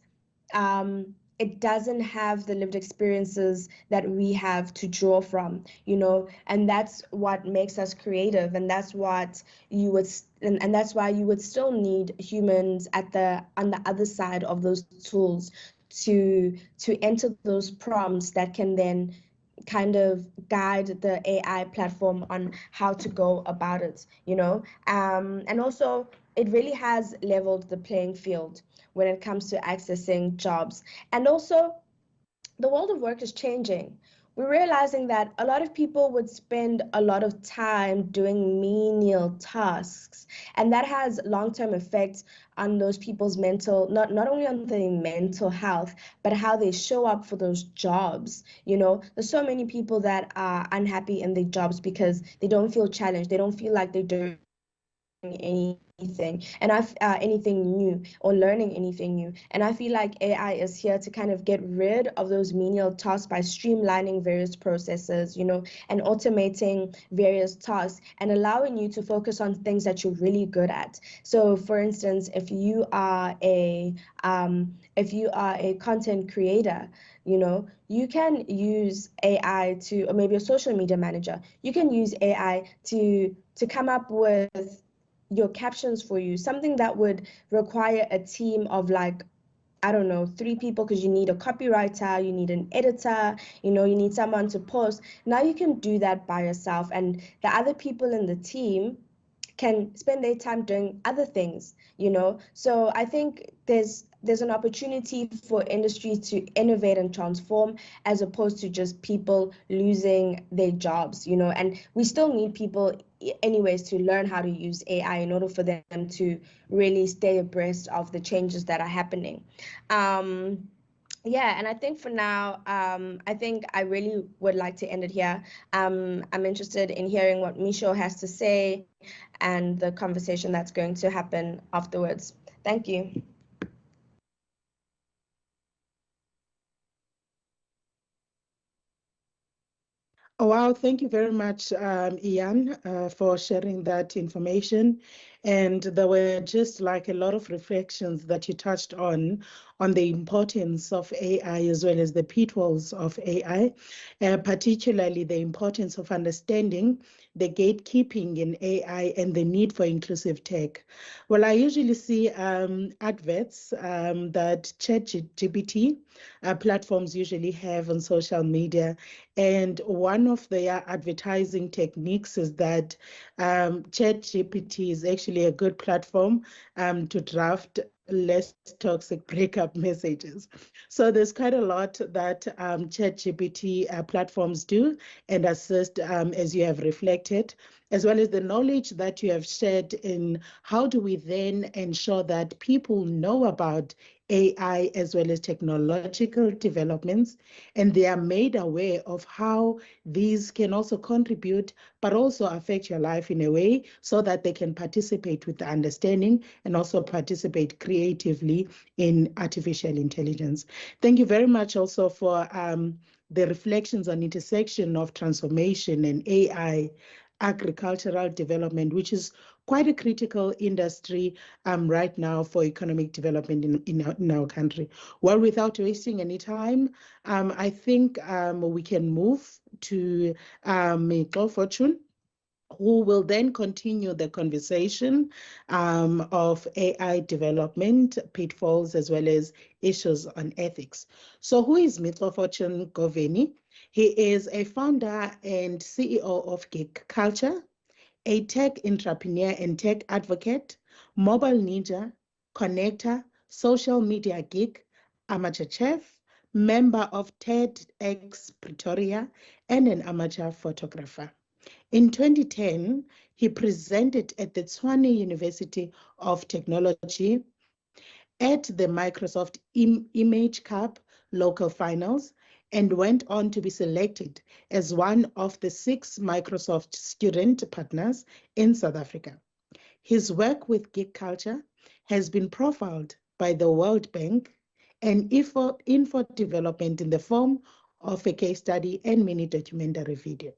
it doesn't have the lived experiences that we have to draw from, you know, and that's what makes us creative, and that's what you would, and that's why you would still need humans on the other side of those tools to enter those prompts that can then kind of guide the AI platform on how to go about it, you know. And also, it really has leveled the playing field when it comes to accessing jobs. And also, the world of work is changing. We're realizing that a lot of people would spend a lot of time doing menial tasks, and that has long-term effects on those people's mental, not only on their mental health, but how they show up for those jobs. You know, there's so many people that are unhappy in their jobs because they don't feel challenged. They don't feel like they're doing anything anything new or learning anything new. And I feel like AI is here to kind of get rid of those menial tasks by streamlining various processes, you know, and automating various tasks and allowing you to focus on things that you're really good at. So for instance, if you are a content creator, you know, you can use AI to, or maybe a social media manager, you can use AI to come up with your captions for you, something that would require a team of, like, I don't know, 3 people, because you need a copywriter, you need an editor, you know, you need someone to post. Now you can do that by yourself, and the other people in the team can spend their time doing other things, you know. So I think there's an opportunity for industries to innovate and transform, as opposed to just people losing their jobs, you know. And we still need people anyways to learn how to use AI in order for them to really stay abreast of the changes that are happening. Yeah, and I think for now, I think I really would like to end it here. I'm interested in hearing what Misho has to say and the conversation that's going to happen afterwards. Thank you. Oh, wow, thank you very much, Ian, for sharing that information. And there were just like a lot of reflections that you touched on the importance of AI as well as the pitfalls of AI, particularly the importance of understanding the gatekeeping in AI and the need for inclusive tech. Well, I usually see adverts that ChatGPT platforms usually have on social media. And one of their advertising techniques is that ChatGPT is actually a good platform to draft less toxic breakup messages. So there's quite a lot that ChatGPT platforms do and assist, as you have reflected, as well as the knowledge that you have shared in how do we then ensure that people know about AI as well as technological developments, and they are made aware of how these can also contribute, but also affect your life in a way so that they can participate with the understanding and also participate creatively in artificial intelligence. Thank you very much also for the reflections on intersection of transformation and AI agricultural development, which is quite a critical industry right now for economic development in our country. Well, without wasting any time, I think we can move to Fortune, who will then continue the conversation of AI development, pitfalls, as well as issues on ethics. So who is Fortune Goveni? He is a founder and CEO of Geek Culture, a tech entrepreneur and tech advocate, mobile ninja, connector, social media geek, amateur chef, member of TEDx Pretoria, and an amateur photographer. In 2010, he presented at the Tshwane University of Technology at the Microsoft Image Cup local finals and went on to be selected as one of the 6 Microsoft student partners in South Africa. His work with geek culture has been profiled by the World Bank and info development in the form of a case study and mini documentary video.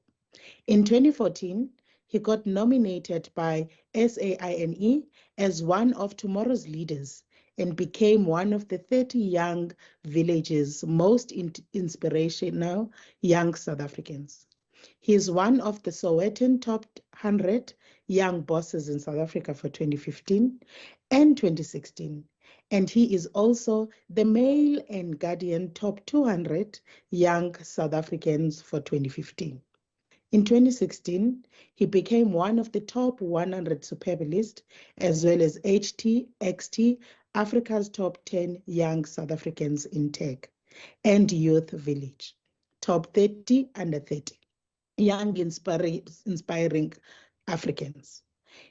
In 2014, he got nominated by SAINE as one of tomorrow's leaders and became one of the 30 young villages' most inspirational young South Africans. He is one of the Sowetan top 100 young bosses in South Africa for 2015 and 2016. And he is also the Mail and Guardian top 200 young South Africans for 2015. In 2016, he became one of the top 100 superbalist, as well as HT, Africa's top 10 young South Africans in tech, and Youth Village, top 30 under 30, young inspiring Africans.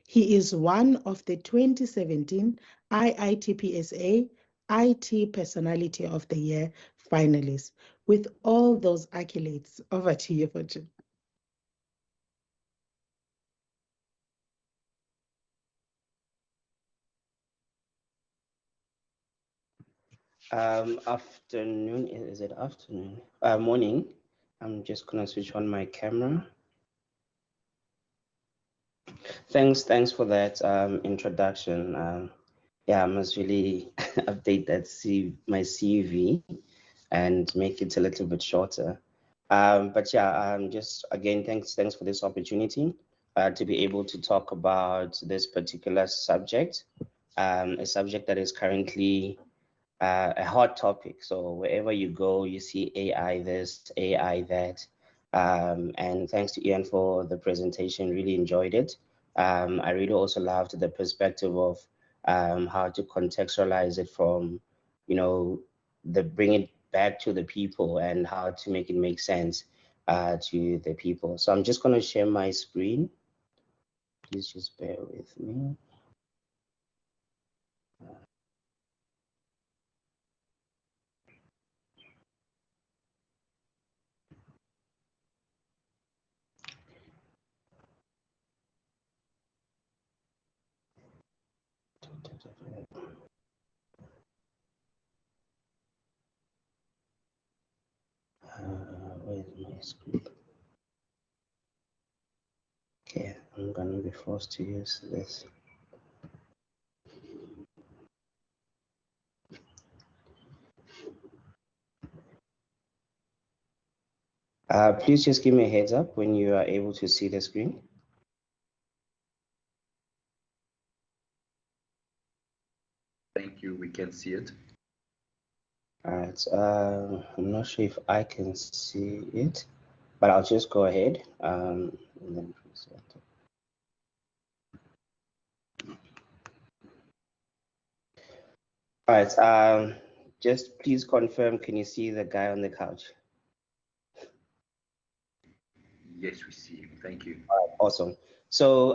He is one of the 2017 IITPSA IT Personality of the Year finalists. With all those accolades, over to you, Fortune. Afternoon, is it afternoon? Morning. I'm just gonna switch on my camera. Thanks for that introduction. Yeah, I must really update that my CV and make it a little bit shorter. But yeah, just again, thanks for this opportunity to be able to talk about this particular subject, a subject that is currently a hot topic. So wherever you go, you see AI this, AI that. And thanks to Ian for the presentation, really enjoyed it. I really also loved the perspective of how to contextualize it from, bring it back to the people and how to make it make sense to the people. So I'm just going to share my screen. Please just bear with me. Where's my screen? Okay, I'm gonna be forced to use this. Please just give me a heads up when you are able to see the screen. Thank you, we can see it. All right, I'm not sure if I can see it, but I'll just go ahead. And then present it. All right, just please confirm, can you see the guy on the couch? Yes, we see him. Thank you. Awesome. So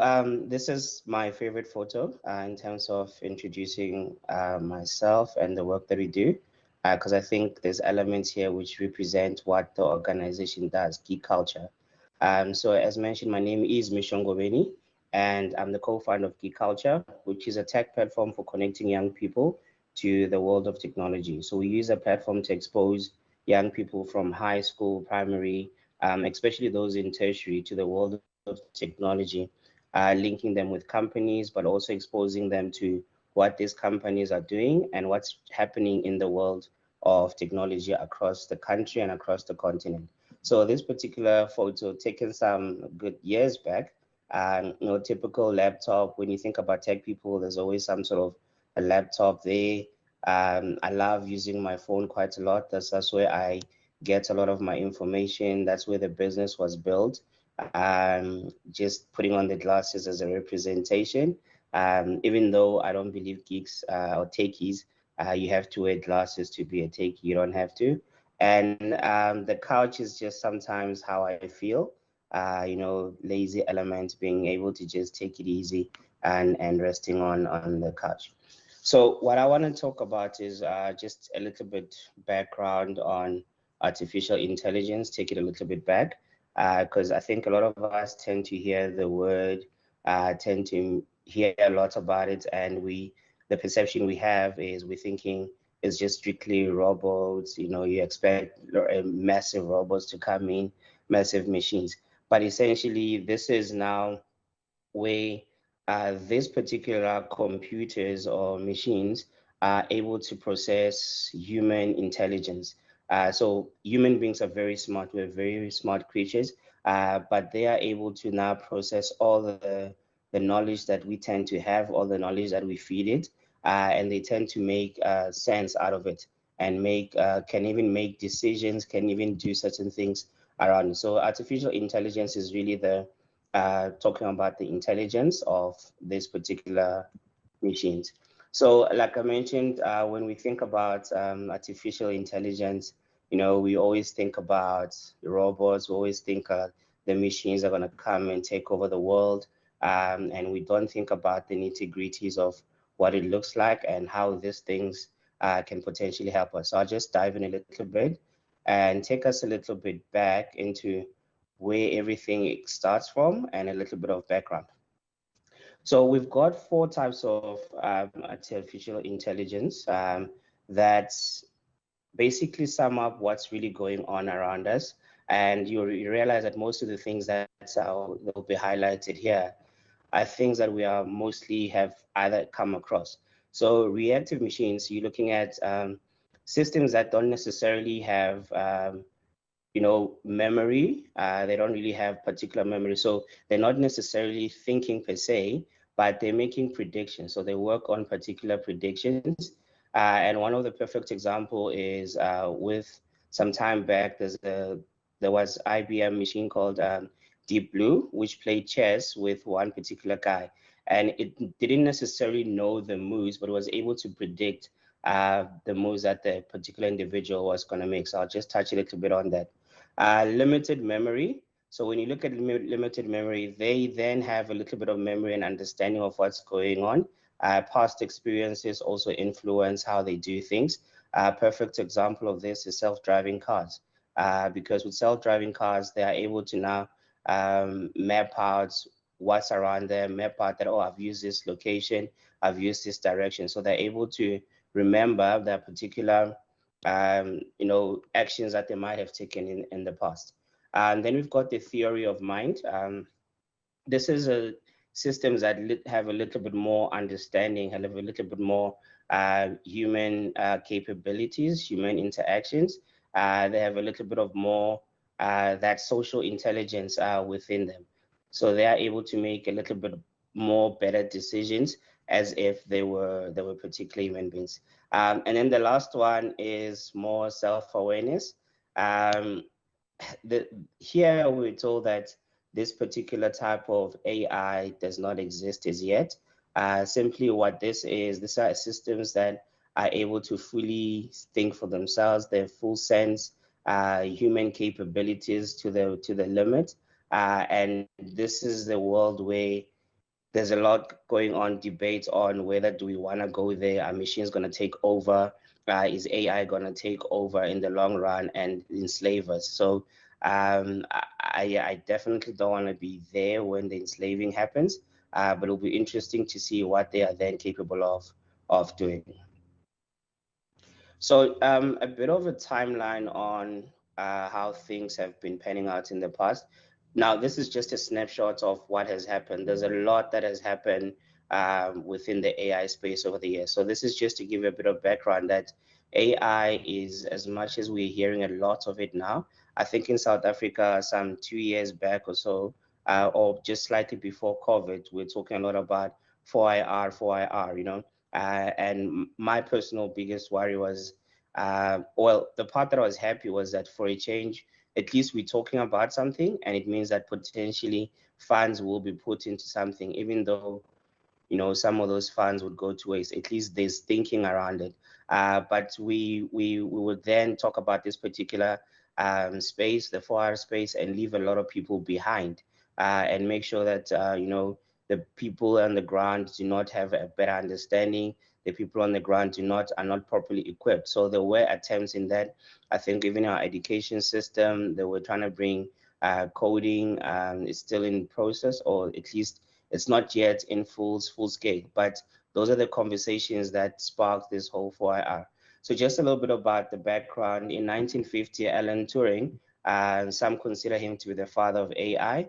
this is my favorite photo in terms of introducing myself and the work that we do, because I think there's elements here which represent what the organization does, Geek Culture. So as mentioned, my name is Mishongo Beni, and I'm the co-founder of Geek Culture, which is a tech platform for connecting young people to the world of technology. So we use a platform to expose young people from high school, primary, especially those in tertiary, to the world of technology, linking them with companies, but also exposing them to what these companies are doing and what's happening in the world of technology across the country and across the continent. So this particular photo taken some good years back, typical laptop. When you think about tech people, there's always some sort of a laptop there. I love using my phone quite a lot. That's where I get a lot of my information. That's where the business was built. Just putting on the glasses as a representation. Even though I don't believe geeks or techies, you have to wear glasses to be a techie. You don't have to. And the couch is just sometimes how I feel. Lazy element, being able to just take it easy and resting on the couch. So what I want to talk about is just a little bit background on artificial intelligence, take it a little bit back, because I think a lot of us tend to hear the word, tend to hear a lot about it, and the perception we have is we're thinking it's just strictly robots. You expect massive robots to come in, massive machines, but essentially this is now where these particular computers or machines are able to process human intelligence. So human beings are very smart. We're very smart creatures, but they are able to now process all the knowledge that we tend to have, all the knowledge that we feed it, and they tend to make sense out of it and can even make decisions, can even do certain things around. So artificial intelligence is really talking about the intelligence of these particular machines. So like I mentioned, when we think about artificial intelligence, we always think about robots, we always think the machines are going to come and take over the world. And we don't think about the nitty-gritties of what it looks like and how these things can potentially help us. So I'll just dive in a little bit and take us a little bit back into where everything starts from and a little bit of background. So we've got 4 types of artificial intelligence that basically sum up what's really going on around us. And you realize that most of the things that will be highlighted here are things that we are mostly have either come across. So reactive machines, you're looking at systems that don't necessarily have memory. They don't really have particular memory. So they're not necessarily thinking per se, but they're making predictions. So they work on particular predictions. And one of the perfect example is with some time back, there was IBM machine called Deep Blue, which played chess with one particular guy. And it didn't necessarily know the moves, but it was able to predict the moves that the particular individual was going to make. So I'll just touch a little bit on that. Limited memory. So when you look at limited memory, they then have a little bit of memory and understanding of what's going on. Past experiences also influence how they do things. Perfect example of this is self-driving cars. Because with self-driving cars, they are able to now map out what's around them, map out that, oh, I've used this location, I've used this direction. So they're able to remember that particular actions that they might have taken in the past. And then we've got the theory of mind. This is systems that have a little bit more understanding, have a little bit more human capabilities, human interactions. They have a little bit of more that social intelligence within them. So they are able to make a little bit more better decisions as if they were particular human beings. And then the last one is more self-awareness. Here we're told that this particular type of AI does not exist as yet. Simply what this is, these are systems that are able to fully think for themselves, their full sense, human capabilities to the limit. And this is the world where there's a lot going on, debate on whether do we want to go there, are machines going to take over, is AI going to take over in the long run and enslave us? So I definitely don't want to be there when the enslaving happens, but it'll be interesting to see what they are then capable of doing. So a bit of a timeline on how things have been panning out in the past. Now, this is just a snapshot of what has happened. There's a lot that has happened within the AI space over the years. So this is just to give you a bit of background that AI is, as much as we're hearing a lot of it now, I think in South Africa, some 2 years back or so, or just slightly before COVID, we're talking a lot about 4IR, 4IR, you know. And my personal biggest worry was, well, the part that I was happy was that for a change, at least we're talking about something, and it means that potentially funds will be put into something, even though, you know, some of those funds would go to waste. At least there's thinking around it. But we would then talk about this particular space, the 4R space, and leave a lot of people behind, and make sure that you know, the people on the ground do not have a better understanding. The people on the ground are not properly equipped. So there were attempts in that. I think even our education system, they were trying to bring coding. It's still in process, or at least it's not yet in full scale. But those are the conversations that sparked this whole 4IR. So just a little bit about the background. In 1950, Alan Turing, some consider him to be the father of AI.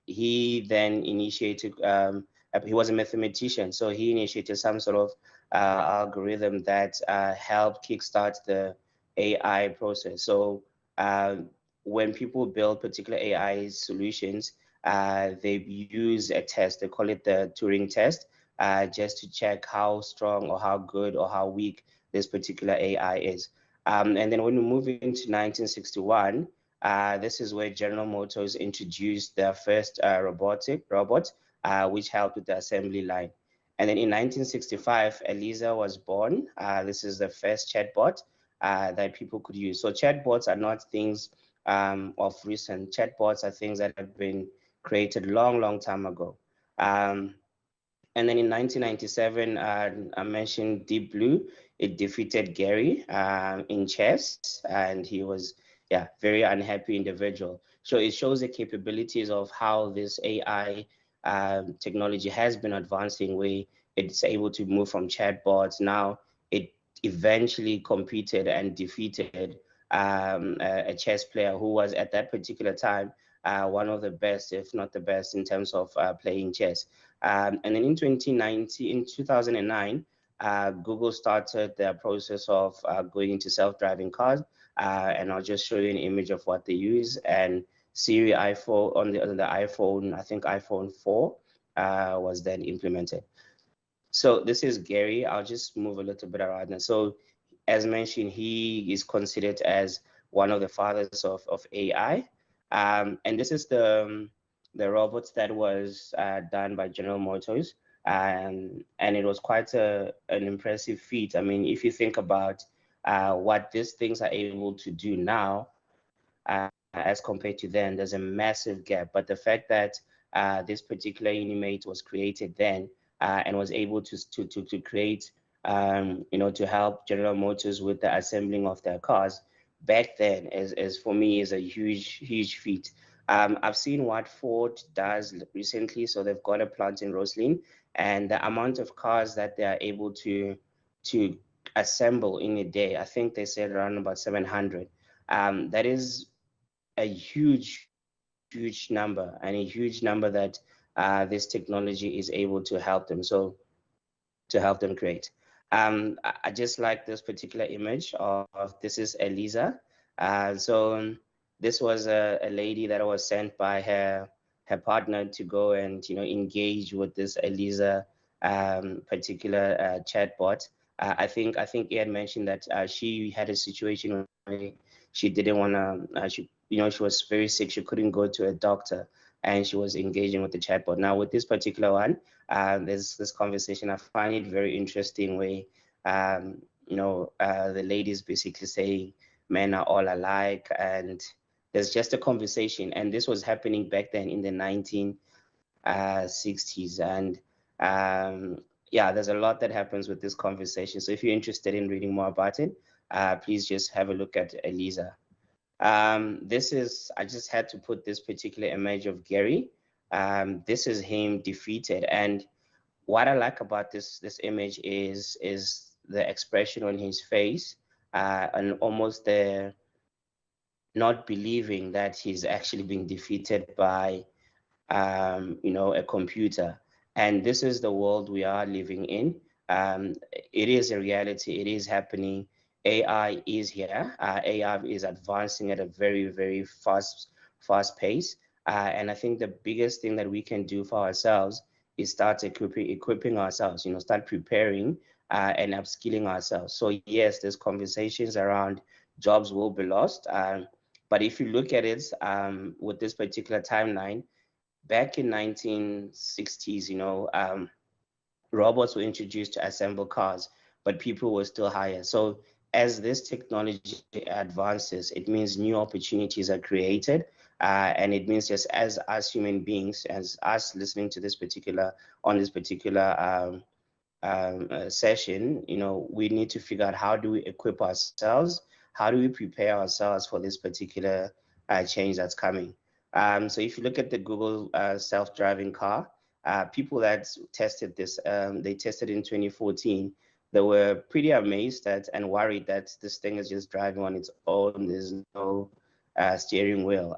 He then initiated, he was a mathematician, so he initiated some sort of algorithm that helped kickstart the AI process. So when people build particular AI solutions, they use a test, they call it the Turing test, just to check how strong or how good or how weak this particular AI is. And then when we move into 1961, this is where General Motors introduced their first robot, which helped with the assembly line. And then in 1965, Eliza was born. This is the first chatbot that people could use. So chatbots are not things of recent. Chatbots are things that have been created long time ago. And then in 1997, I mentioned Deep Blue. It defeated Gary in chess, and he was, yeah, very unhappy individual. So it shows the capabilities of how this AI technology has been advancing, where it's able to move from chatbots. Now it eventually competed and defeated a chess player who was at that particular time one of the best, if not the best, in terms of playing chess. And then in 2009, Google started the process of going into self-driving cars. And I'll just show you an image of what they use. And Siri iPhone on the iPhone, I think iPhone 4 was then implemented. So this is Gary. I'll just move a little bit around. And so, as mentioned, he is considered as one of the fathers of AI. And this is the robot that was done by General Motors. And it was quite an impressive feat. I mean, if you think about what these things are able to do now, as compared to then, there's a massive gap. But the fact that this particular Unimate was created then and was able to create, you know, to help General Motors with the assembling of their cars back then, is for me, is a huge feat. I've seen what Ford does recently. So they've got a plant in Roslyn, and the amount of cars that they are able to assemble in a day, I think they said around about 700. That is a huge number, and a huge number that this technology is able to help them. So to help them create. I just like this particular image of this is Eliza. So this was a lady that was sent by her partner to go and, you know, engage with this Eliza particular chatbot. I think Ian mentioned that she had a situation where she didn't want to, she was very sick. She couldn't go to a doctor, and she was engaging with the chatbot. Now with this particular one, there's this conversation. I find it very interesting where, the lady is basically saying men are all alike, and there's just a conversation, and this was happening back then in the 1960s. And yeah, there's a lot that happens with this conversation. So if you're interested in reading more about it, please just have a look at Eliza. This is, I just had to put this particular image of Gary. This is him defeated. And what I like about this image is the expression on his face, and almost the not believing that he's actually being defeated by you know, a computer. And this is the world we are living in. It is a reality. It is happening. AI is here. AI is advancing at a very, very fast pace. And I think the biggest thing that we can do for ourselves is start equipping ourselves, you know, start preparing and upskilling ourselves. So yes, there's conversations around jobs will be lost. But if you look at it with this particular timeline, back in 1960s, you know, robots were introduced to assemble cars, but people were still hired. So as this technology advances, it means new opportunities are created. And it means just as us human beings, as us listening to this particular, on this particular session, you know, we need to figure out how do we equip ourselves, how do we prepare ourselves for this particular change that's coming. So if you look at the Google self-driving car, people that tested this, they tested in 2014, they were pretty amazed at and worried that this thing is just driving on its own. There's no steering wheel.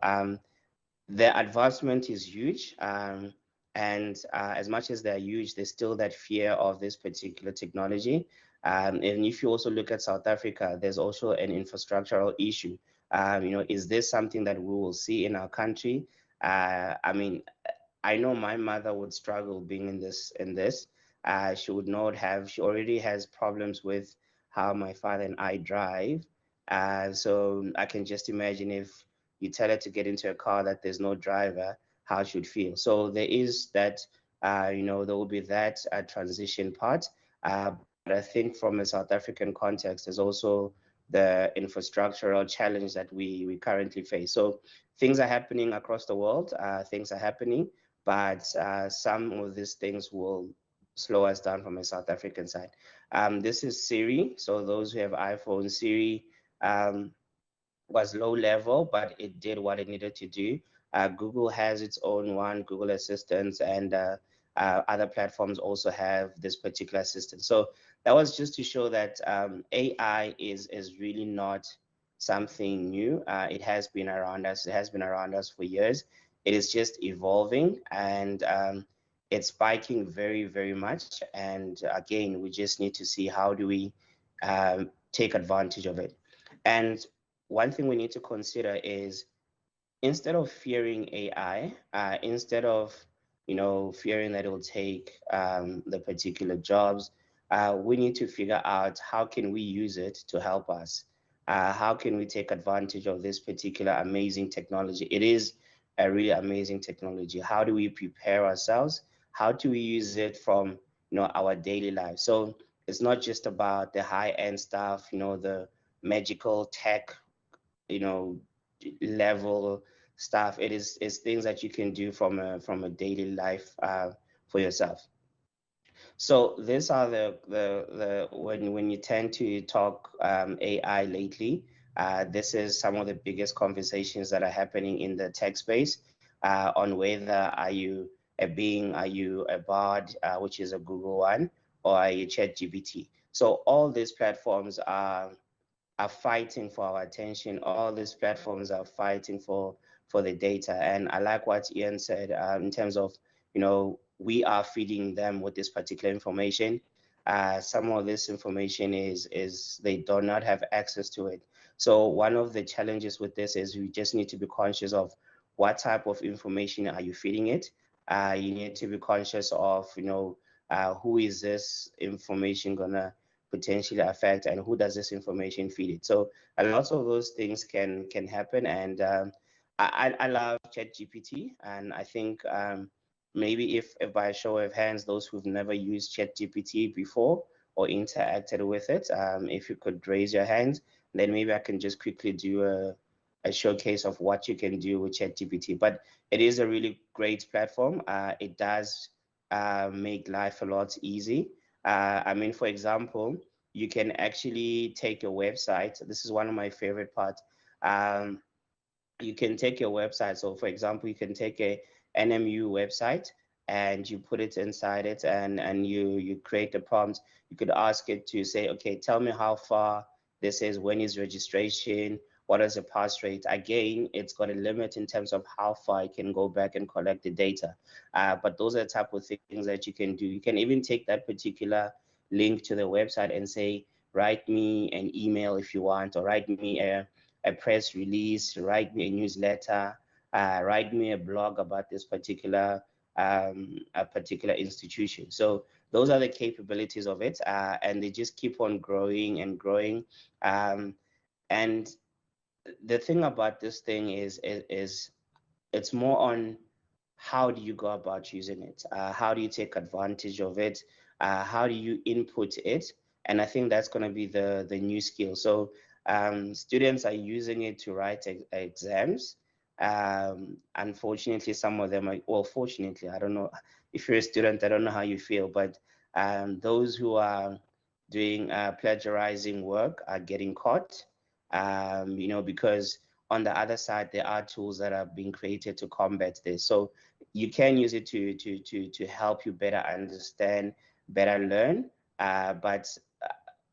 The advancement is huge. And as much as they're huge, there's still that fear of this particular technology. And if you also look at South Africa, there's also an infrastructural issue. You know, is this something that we will see in our country? I mean, I know my mother would struggle being in this. She would not have, she already has problems with how my father and I drive. So I can just imagine if you tell her to get into a car that there's no driver, how she would feel. So there is that, you know, there will be that transition part. But I think from a South African context, there's also the infrastructural challenge that we currently face. So things are happening across the world, things are happening, but some of these things will slow us down from a South African side. This is Siri. So those who have iPhone, Siri was low level, but it did what it needed to do. Google has its own one, Google Assistant, and other platforms also have this particular assistant. So that was just to show that AI is really not something new. It has been around us. It has been around us for years. It is just evolving, and it's spiking very, very much. And again, we just need to see how do we take advantage of it. And one thing we need to consider is, instead of fearing AI, instead of, you know, fearing that it will take the particular jobs, we need to figure out how can we use it to help us. How can we take advantage of this particular amazing technology? It is a really amazing technology. How do we prepare ourselves? How do we use it from, you know, our daily life? So it's not just about the high-end stuff, you know, the magical tech, you know, level stuff. It's things that you can do from a daily life for yourself. So these are the when you tend to talk AI lately, this is some of the biggest conversations that are happening in the tech space on whether are you a Bing, are you a Bard, which is a Google one, or are you ChatGPT. So all these platforms are fighting for our attention. All these platforms are fighting for the data. And I like what Ian said in terms of, you know, we are feeding them with this particular information. Some of this information is they do not have access to it. So one of the challenges with this is we just need to be conscious of what type of information are you feeding it. You need to be conscious of, you know, who is this information gonna potentially affect, and who does this information feed it. So a lot of those things can happen. And I love ChatGPT, and I think maybe if by a show of hands, those who've never used ChatGPT before or interacted with it, if you could raise your hand, then maybe I can just quickly do a showcase of what you can do with ChatGPT. But it is a really great platform. It does make life a lot easy. I mean, for example, you can actually take a website. This is one of my favorite parts. You can take your website. So for example, you can take a NMU website and you put it inside it, and you create a prompt. You could ask it to say, okay, tell me how far this is, when is registration, what is the pass rate. Again, it's got a limit in terms of how far it can go back and collect the data. But those are the type of things that you can do. You can even take that particular link to the website and say, write me an email if you want, or write me a press release, write me a newsletter, write me a blog about this particular institution. So those are the capabilities of it, and they just keep on growing and growing. And the thing about this thing is it's more on how do you go about using it? How do you take advantage of it? How do you input it? And I think that's going to be the new skill. So students are using it to write exams. Unfortunately, some of them are, well, fortunately, I don't know. If you're a student, I don't know how you feel, but those who are doing plagiarizing work are getting caught, because on the other side, there are tools that are being created to combat this. So you can use it to help you better understand, better learn. But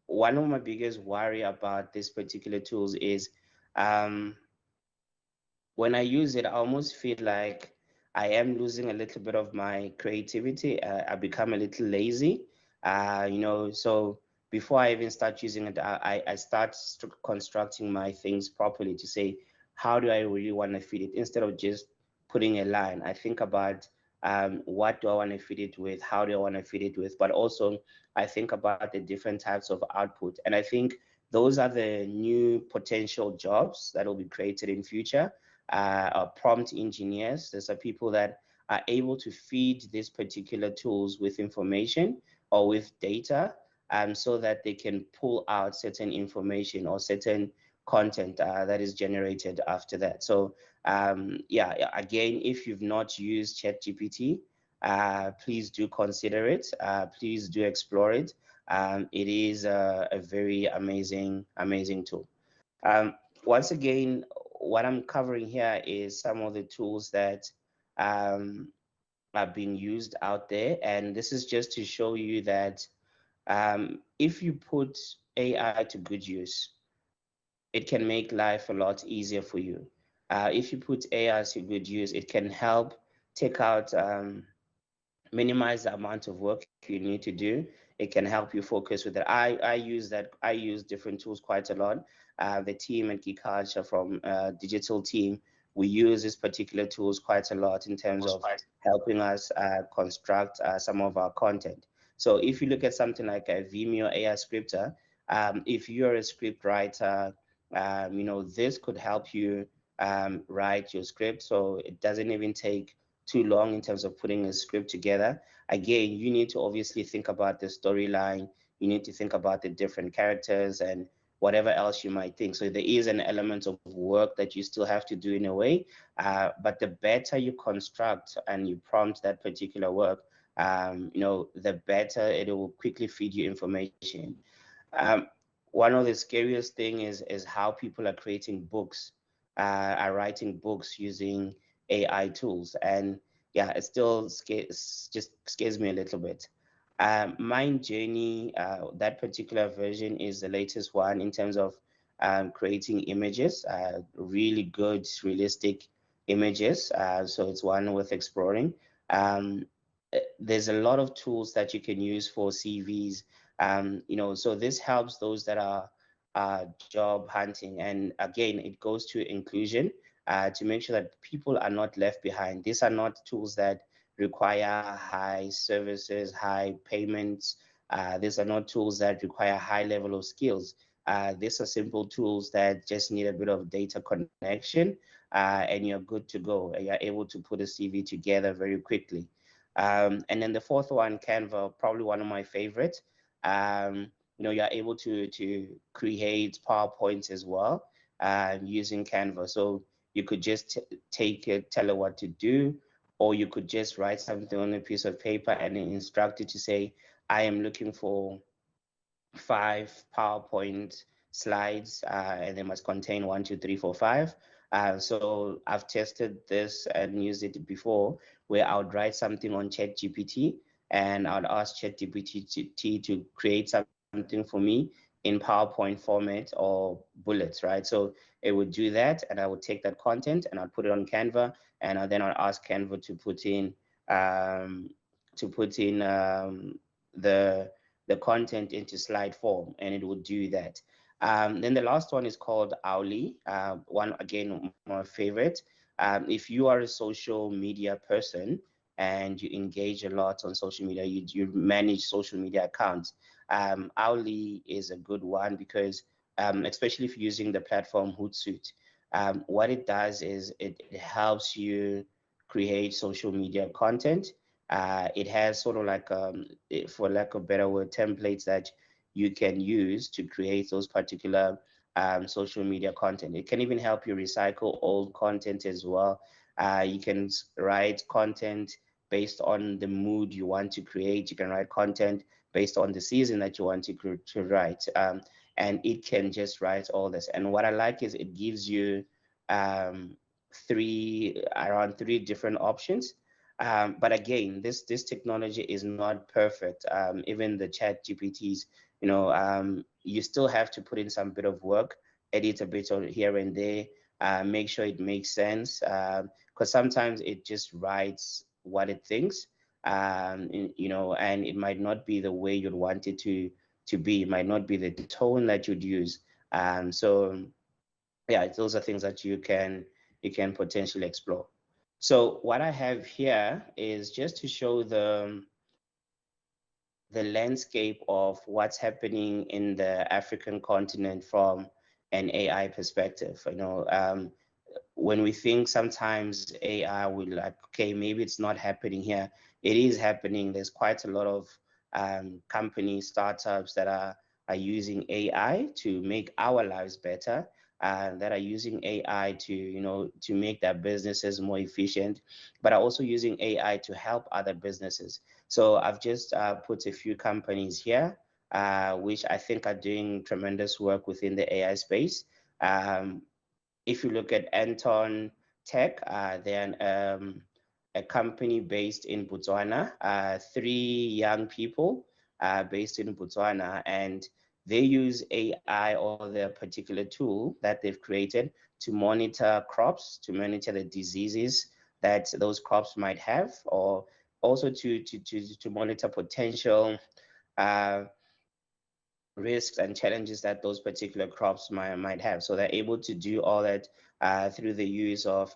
one of my biggest worry about this particular tools is when I use it, I almost feel like I am losing a little bit of my creativity. I become a little lazy, so before I even start using it, I start constructing my things properly to say, how do I really want to feed it? Instead of just putting a line, I think about what do I want to feed it with? How do I want to feed it with? But also, I think about the different types of output. And I think those are the new potential jobs that will be created in future. Prompt engineers, these are people that are able to feed these particular tools with information or with data, so that they can pull out certain information or certain content that is generated after that. So again, if you've not used ChatGPT, please do consider it. Please do explore it. It is a very amazing tool. Once again, what I'm covering here is some of the tools that are being used out there, and this is just to show you that if you put AI to good use, it can make life a lot easier for you. If you put AI to good use, it can help take out, minimize the amount of work you need to do. It can help you focus with it. I use different tools quite a lot. The team at Geek Culture from digital team, we use these particular tools quite a lot in terms of helping us construct some of our content. So if you look at something like a Vimeo AI scripter, if you're a script writer, this could help you write your script. So it doesn't even take too long in terms of putting a script together. Again, you need to obviously think about the storyline. You need to think about the different characters and whatever else you might think. So there is an element of work that you still have to do in a way, but the better you construct and you prompt that particular work, the better it will quickly feed you information. One of the scariest thing is how people are creating books, are writing books using AI tools, and yeah, it still just scares me a little bit. Mind Journey, that particular version is the latest one in terms of creating images, really good, realistic images. So it's one worth exploring. There's a lot of tools that you can use for CVs. So this helps those that are job hunting. And again, it goes to inclusion, to make sure that people are not left behind. These are not tools that require high services, high payments. These are not tools that require high level of skills. These are simple tools that just need a bit of data connection, and you're good to go. You're able to put a CV together very quickly. And then the fourth one, Canva, probably one of my favorites. You're able to create PowerPoints as well. using Canva. So you could just take it, tell it what to do, or you could just write something on a piece of paper and instruct it to say, I am looking for 5 PowerPoint slides, and they must contain 1, 2, 3, 4, 5. So I've tested this and used it before, where I would write something on ChatGPT, and I would ask ChatGPT to create something for me in PowerPoint format or bullets, right? So it would do that, and I would take that content and I'd put it on Canva, and then I'd ask Canva to put in the content into slide form, and it would do that. Then the last one is called Owly. One, again, my favorite. If you are a social media person and you engage a lot on social media, you manage social media accounts, Owly is a good one because, especially if you're using the platform Hootsuite, what it does is it helps you create social media content. It has sort of like, for lack of a better word, templates that you can use to create those particular social media content. It can even help you recycle old content as well. You can write content based on the mood you want to create. You can write content based on the season that you want to write. And it can just write all this. And what I like is it gives you around three different options. But again, this technology is not perfect. Even the Chat GPTs, you still have to put in some bit of work, edit a bit here and there, make sure it makes sense. Because sometimes it just writes what it thinks, and it might not be the way you'd want it to be. It might not be the tone that you'd use. So yeah, those are things that you can potentially explore. So what I have here is just to show the landscape of what's happening in the African continent from an AI perspective. When we think sometimes AI, we like, okay, maybe it's not happening here. It is happening. There's quite a lot of companies, startups that are using AI to make our lives better, that are using AI to make their businesses more efficient, but are also using AI to help other businesses. So I've just put a few companies here, which I think are doing tremendous work within the AI space. If you look at Anton Tech, they're a company based in Botswana, 3 young people based in Botswana, and they use AI or their particular tool that they've created to monitor crops, to monitor the diseases that those crops might have, or also to monitor potential risks and challenges that those particular crops might have. So they're able to do all that through the use of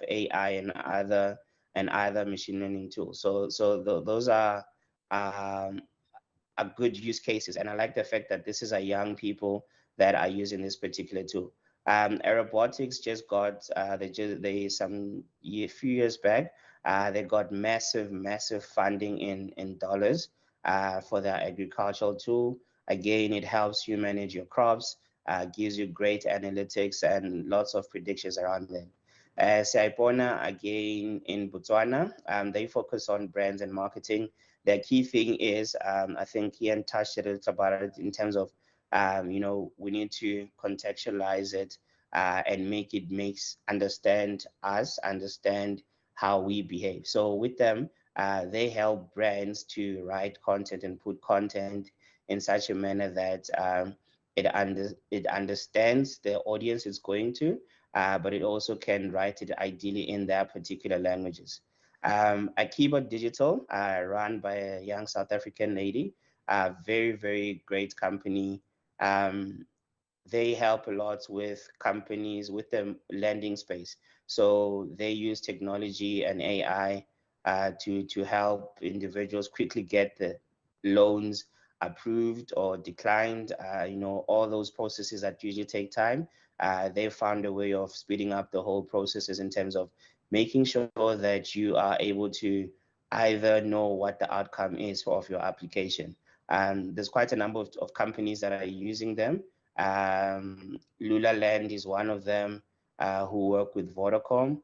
AI and other machine learning tools. So those are good use cases, and I like the fact that this is a young people that are using this particular tool. Aerobotics just got few years back, they got massive funding in dollars for their agricultural tool. Again, it helps you manage your crops, gives you great analytics and lots of predictions around them. Saipona, again, in Botswana, they focus on brands and marketing. Their key thing is, I think Ian touched a little about it in terms of, we need to contextualize it and make it understand how we behave. So with them, they help brands to write content and put content in such a manner that it understands the audience it's going to, but it also can write it ideally in their particular languages. Akiba Digital, run by a young South African lady, very, very great company. They help a lot with companies with the lending space. So they use technology and AI to help individuals quickly get the loans approved or declined, all those processes that usually take time. They found a way of speeding up the whole processes in terms of making sure that you are able to either know what the outcome is of your application. There's quite a number of companies that are using them. Lula Land is one of them, who work with Vodacom.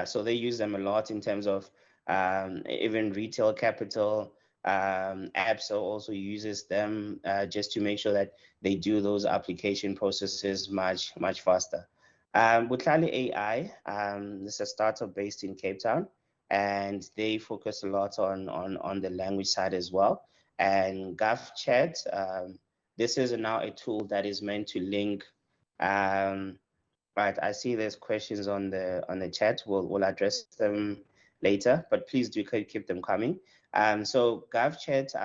So they use them a lot in terms of even retail capital. Apps also uses them just to make sure that they do those application processes much faster. Butlali AI, this is a startup based in Cape Town, and they focus a lot on the language side as well. And GovChat, this is now a tool that is meant to link. Right, I see there's questions on the chat. We'll address them later, but please do keep them coming. So GovChat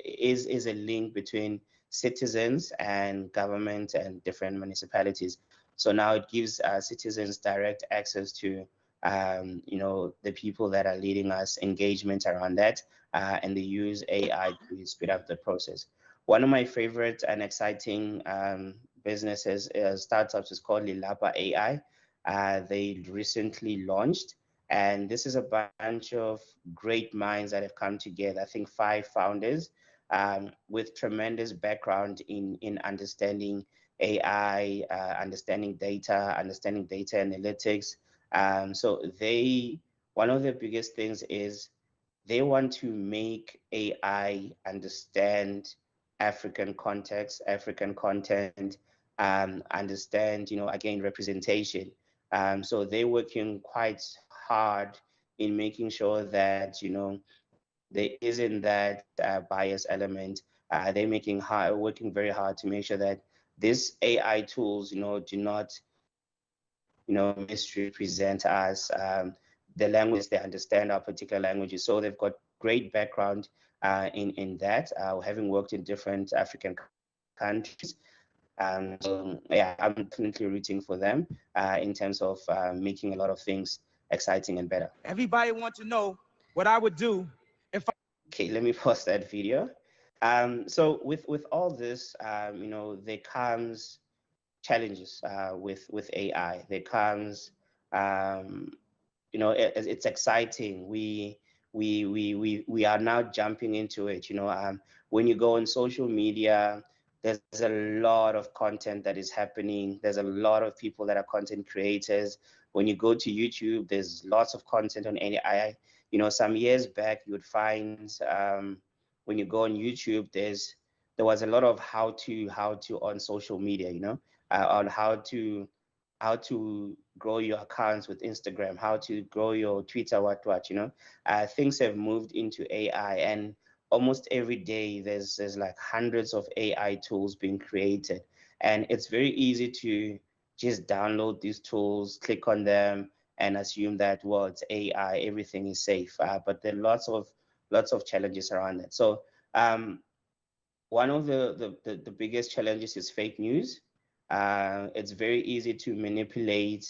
is a link between citizens and government and different municipalities. So now it gives citizens direct access to the people that are leading us, engagement around that, and they use AI to speed up the process. One of my favorite and exciting businesses, startups, is called Lilapa AI. They recently launched, and this is a bunch of great minds that have come together. I think 5 founders with tremendous background in understanding AI, understanding data analytics. So one of the biggest things is they want to make AI understand African context, African content, understand, again, representation. So they're working quite hard in making sure that, there isn't that bias element. They're working very hard to make sure that these AI tools, do not, misrepresent us. The language, they understand our particular languages. So they've got great background in that, having worked in different African countries. So yeah, I'm definitely rooting for them in terms of making a lot of things exciting and better. Everybody wants to know what I would do if I... Okay, let me pause that video. So with all this, there comes challenges with AI. There comes, it's exciting. We are now jumping into it. When you go on social media, there's a lot of content that is happening. There's a lot of people that are content creators. When you go to YouTube, there's lots of content on AI. Some years back, you would find when you go on YouTube, there was a lot of how to on social media, on how to grow your accounts with Instagram, how to grow your Twitter, what, things have moved into AI, and almost every day there's like hundreds of AI tools being created, and it's very easy to just download these tools, click on them, and assume that, well, it's AI, everything is safe. But there are lots of challenges around that. So one of the biggest challenges is fake news. It's very easy to manipulate,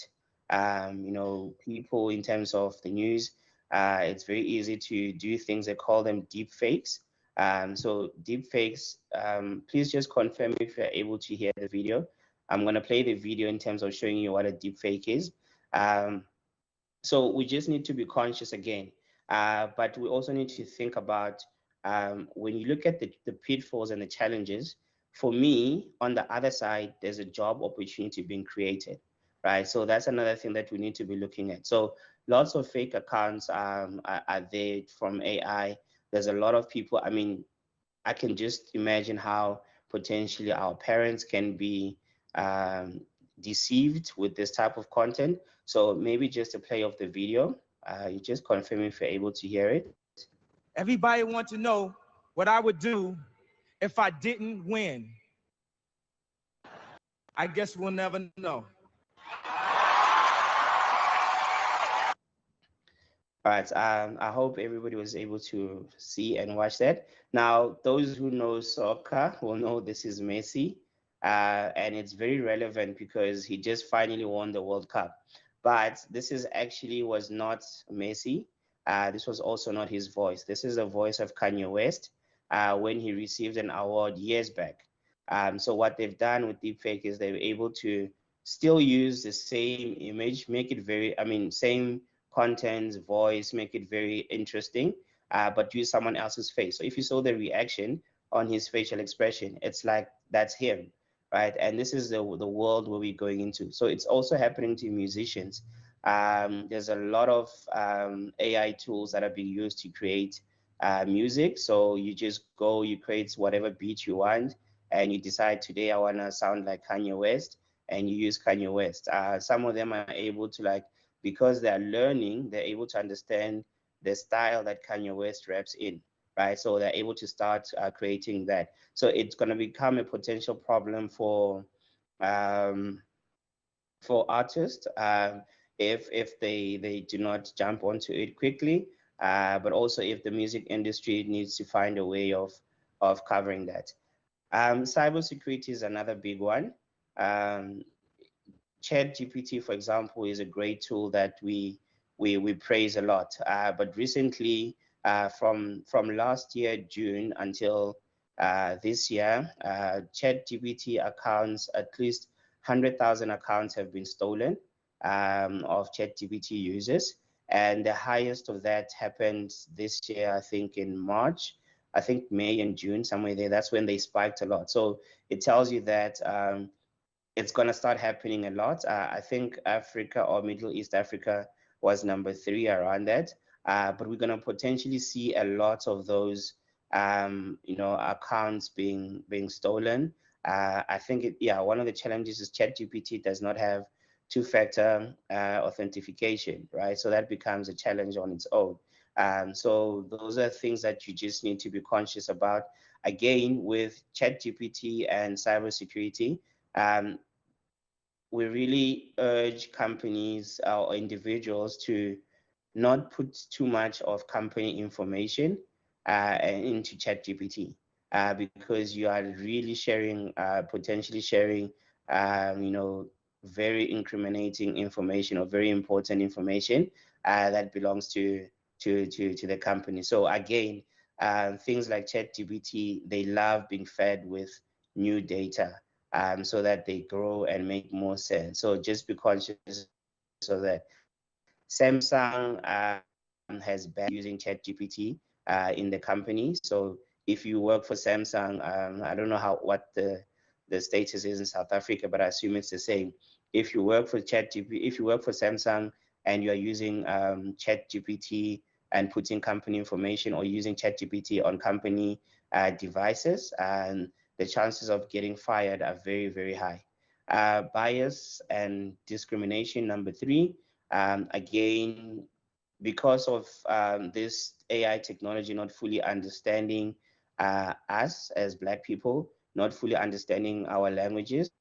people in terms of the news. It's very easy to do things. They call them deep fakes. So deep fakes, please just confirm if you're able to hear the video. I'm going to play the video in terms of showing you what a deep fake is. So we just need to be conscious again. But we also need to think about when you look at the pitfalls and the challenges. For me, on the other side, there's a job opportunity being created, right? So that's another thing that we need to be looking at. So lots of fake accounts are there from AI. There's a lot of people. I mean, I can just imagine how potentially our parents can be deceived with this type of content. So maybe just a play of the video. You just confirm if you're able to hear it. Everybody wants to know what I would do if I didn't win. I guess we'll never know. All right, I hope everybody was able to see and watch that. Now, those who know soccer will know this is Messi, and it's very relevant because he just finally won the World Cup. But this was not Messi. This was also not his voice. This is the voice of Kanye West when he received an award years back. So what they've done with deepfake is they're able to still use the same image, make it same content, voice, make it very interesting, but use someone else's face. So if you saw the reaction on his facial expression. It's like that's him, right? And this is the world where we're going into. So it's also happening to musicians. There's a lot of AI tools that are being used to create music. So you just go, you create whatever beat you want, and you decide today I want to sound like Kanye West, and you use Kanye West. Some of them are able to, like, because they're learning, they're able to understand the style that Kanye West raps in, right? So they're able to start creating that. So it's going to become a potential problem for artists if they do not jump onto it quickly, but also if the music industry needs to find a way of covering that. Cybersecurity is another big one. ChatGPT, for example, is a great tool that we praise a lot. But recently, from last year June until this year, ChatGPT accounts, at least 100,000 accounts have been stolen of ChatGPT users, and the highest of that happened this year, I think in March. I think May and June, somewhere there. That's when they spiked a lot. So it tells you that it's going to start happening a lot. I think Africa or Middle East Africa was number 3 around that. But we're going to potentially see a lot of those, accounts being stolen. I think, one of the challenges is ChatGPT does not have two-factor authentication, right? So that becomes a challenge on its own. So those are things that you just need to be conscious about. Again, with ChatGPT and cybersecurity, we really urge companies or individuals to not put too much of company information into ChatGPT because you are really sharing, potentially sharing, very incriminating information or very important information that belongs to the company. So again, things like ChatGPT, they love being fed with new data so that they grow and make more sense. So just be conscious of that. Samsung has banned using ChatGPT in the company. So if you work for Samsung, I don't know what the status is in South Africa, but I assume it's the same. If you work for if you work for Samsung and you are using ChatGPT and putting company information or using ChatGPT on company devices, and the chances of getting fired are very, very high. Bias and discrimination, number 3. Again, because of this AI technology not fully understanding us as Black people, not fully understanding our languages,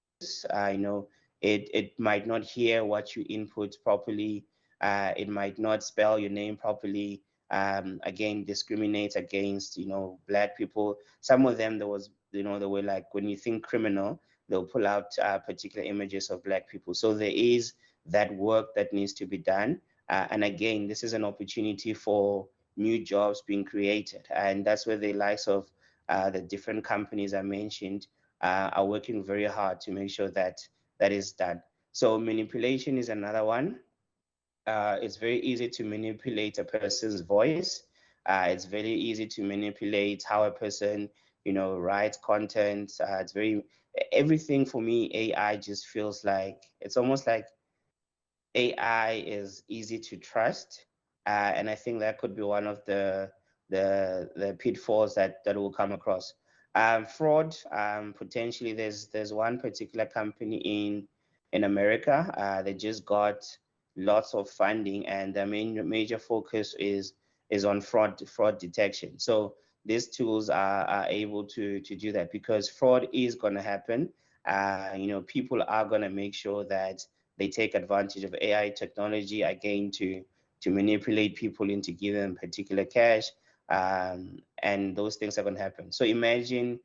it might not hear what you input properly. It might not spell your name properly. Again, discriminates against, Black people. Some of them, they were like, when you think criminal, they'll pull out particular images of Black people. So there is that work that needs to be done. And again, this is an opportunity for new jobs being created. And that's where the likes of the different companies I mentioned are working very hard to make sure that that is done. So manipulation is another one. It's very easy to manipulate a person's voice. It's very easy to manipulate how a person, writes content. Everything for me, AI just feels like, it's almost like AI is easy to trust. And I think that could be one of the pitfalls that will come across. Fraud, potentially there's one particular company in America. They just got lots of funding, and their major focus is on fraud detection. So these tools are able to do that, because fraud is going to happen. People are going to make sure that they take advantage of AI technology, again, to manipulate people into giving them particular cash, and those things are going to happen. So imagine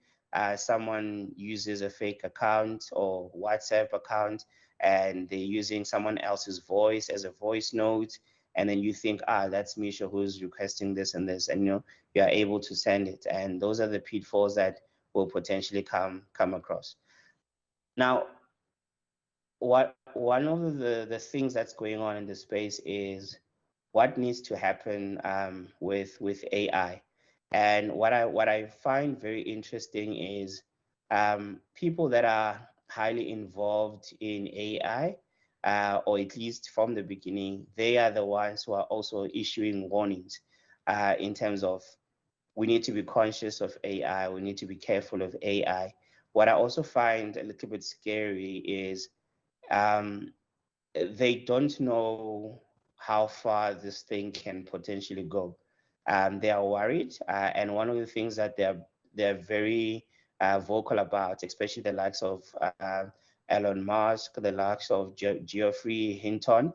someone uses a fake account or WhatsApp account, and they're using someone else's voice as a voice note, and then you think, that's Misha who's requesting this and this, and you are able to send it. And those are the pitfalls that will potentially come across. Now, one of the things that's going on in the space is what needs to happen with AI. And what I find very interesting is people that are highly involved in AI, or at least from the beginning, they are the ones who are also issuing warnings in terms of we need to be conscious of AI, we need to be careful of AI. What I also find a little bit scary is um, they don't know how far this thing can potentially go. They are worried, and one of the things that they're very vocal about, especially the likes of Elon Musk, the likes of Geoffrey Hinton,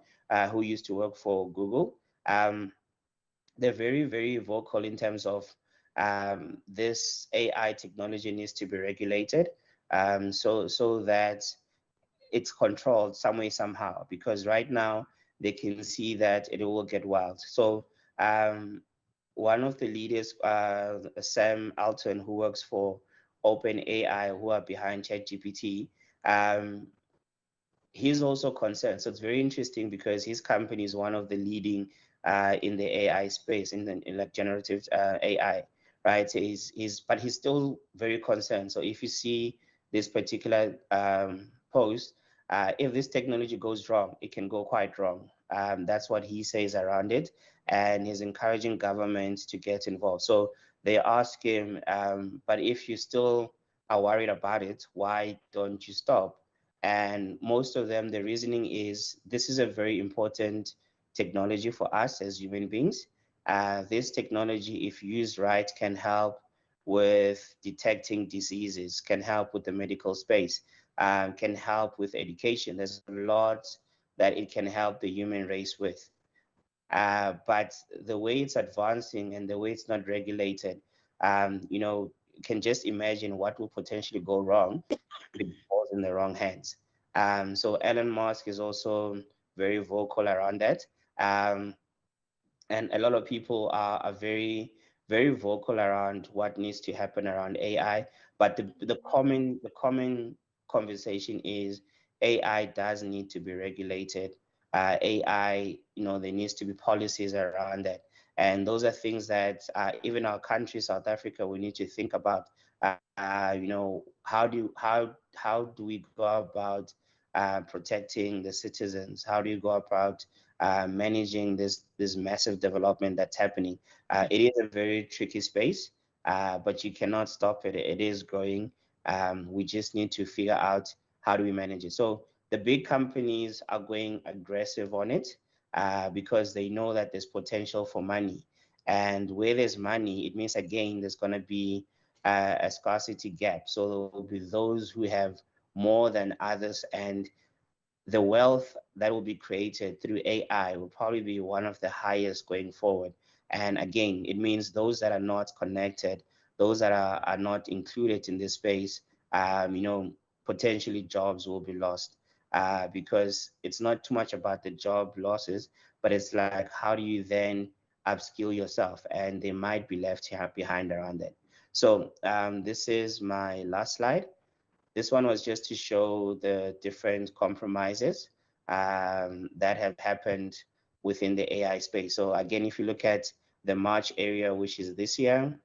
who used to work for Google. They're very vocal in terms of this AI technology needs to be regulated, so that it's controlled some way somehow, because right now they can see that it will get wild. So one of the leaders, Sam Altman, who works for OpenAI, who are behind ChatGPT, um, he's also concerned. So it's very interesting because his company is one of the leading in the AI space, in like generative AI, right? So but he's still very concerned. So if you see this particular post, if this technology goes wrong, it can go quite wrong. That's what he says around it, and he's encouraging governments to get involved. So they ask him, but if you still are worried about it, why don't you stop? And most of them, the reasoning is this is a very important technology for us as human beings. This technology, if used right, can help with detecting diseases, can help with the medical space, can help with education. There's a lot that it can help the human race with. But the way it's advancing and the way it's not regulated, you can just imagine what will potentially go wrong if it falls in the wrong hands. So Elon Musk is also very vocal around that. And a lot of people are very vocal around what needs to happen around AI. But the common conversation is AI does need to be regulated. AI, there needs to be policies around that, and those are things that even our country, South Africa, we need to think about. How do we go about protecting the citizens? How do you go about managing this massive development that's happening? It is a very tricky space, but you cannot stop it. It is growing. We just need to figure out how do we manage it. So the big companies are going aggressive on it because they know that there's potential for money. And where there's money, it means again there's going to be a scarcity gap. So there will be those who have more than others, and the wealth that will be created through AI will probably be one of the highest going forward. And again, it means those that are not connected, those that are not included in this space, potentially jobs will be lost because it's not too much about the job losses, but it's like, how do you then upskill yourself? And they might be left behind around that. So this is my last slide. This one was just to show the different compromises that have happened within the AI space. So again, if you look at the March area, which is this year,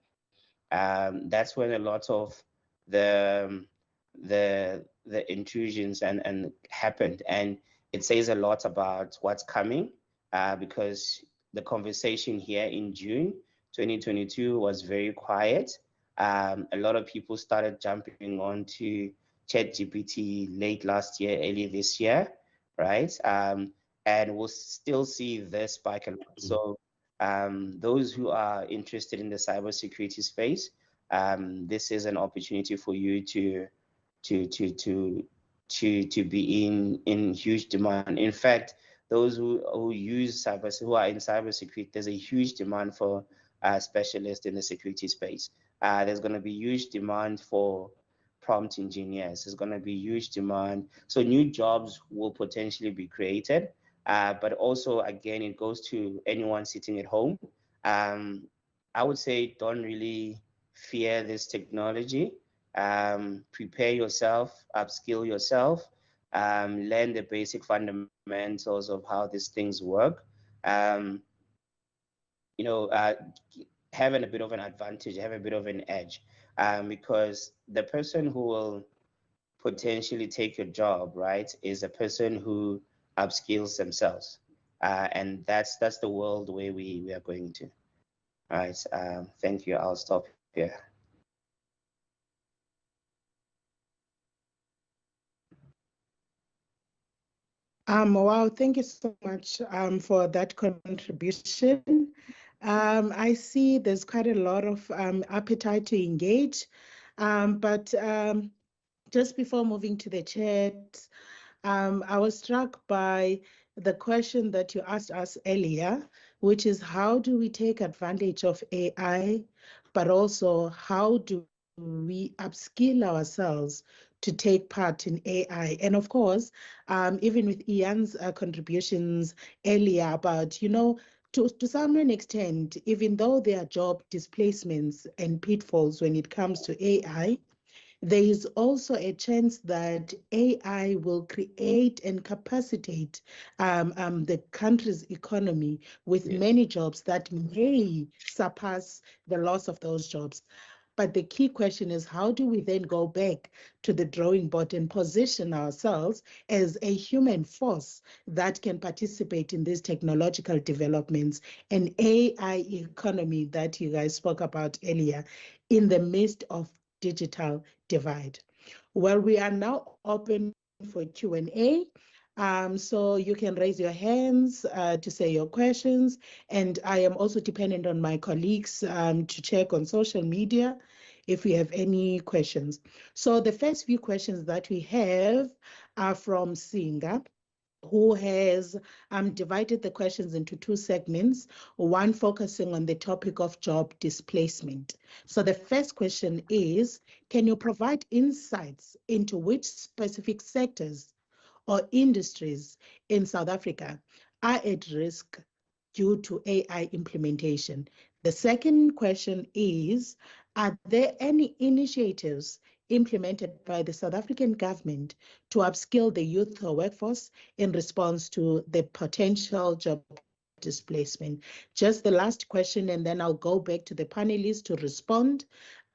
that's when a lot of the the intrusions and happened, and it says a lot about what's coming because the conversation here in June 2022 was very quiet. A lot of people started jumping on to ChatGPT late last year, early this year, right? And we'll still see this spike a lot. So those who are interested in the cybersecurity space, this is an opportunity for you to be in huge demand. In fact, those who are in cybersecurity, there's a huge demand for specialists in the security space. There's going to be huge demand for prompt engineers. There's going to be huge demand. So new jobs will potentially be created. But also, again, it goes to anyone sitting at home. I would say don't really fear this technology. Prepare yourself, upskill yourself, learn the basic fundamentals of how these things work. You know, have a bit of an advantage, have a bit of an edge, because the person who will potentially take your job, right, is a person who upskills themselves, and that's the world where we are going to. All right. Thank you. I'll stop here. Wow, thank you so much for that contribution. I see there's quite a lot of appetite to engage, but just before moving to the chat, I was struck by the question that you asked us earlier, which is how do we take advantage of AI, but also how do we upskill ourselves to take part in AI? And of course, even with Ian's contributions earlier about, you know, to some extent, even though there are job displacements and pitfalls when it comes to AI, there is also a chance that AI will create and capacitate the country's economy with many jobs that may surpass the loss of those jobs. But the key question is, how do we then go back to the drawing board and position ourselves as a human force that can participate in these technological developments and AI economy that you guys spoke about earlier in the midst of digital divide? Well, we are now open for Q&A. So you can raise your hands to say your questions. And I am also dependent on my colleagues to check on social media if we have any questions. So the first few questions that we have are from Singa, who has divided the questions into two segments, one focusing on the topic of job displacement. So the first question is, can you provide insights into which specific sectors or industries in South Africa are at risk due to AI implementation? The second question is, are there any initiatives implemented by the South African government to upskill the youth workforce in response to the potential job displacement? Just the last question, and then I'll go back to the panelists to respond.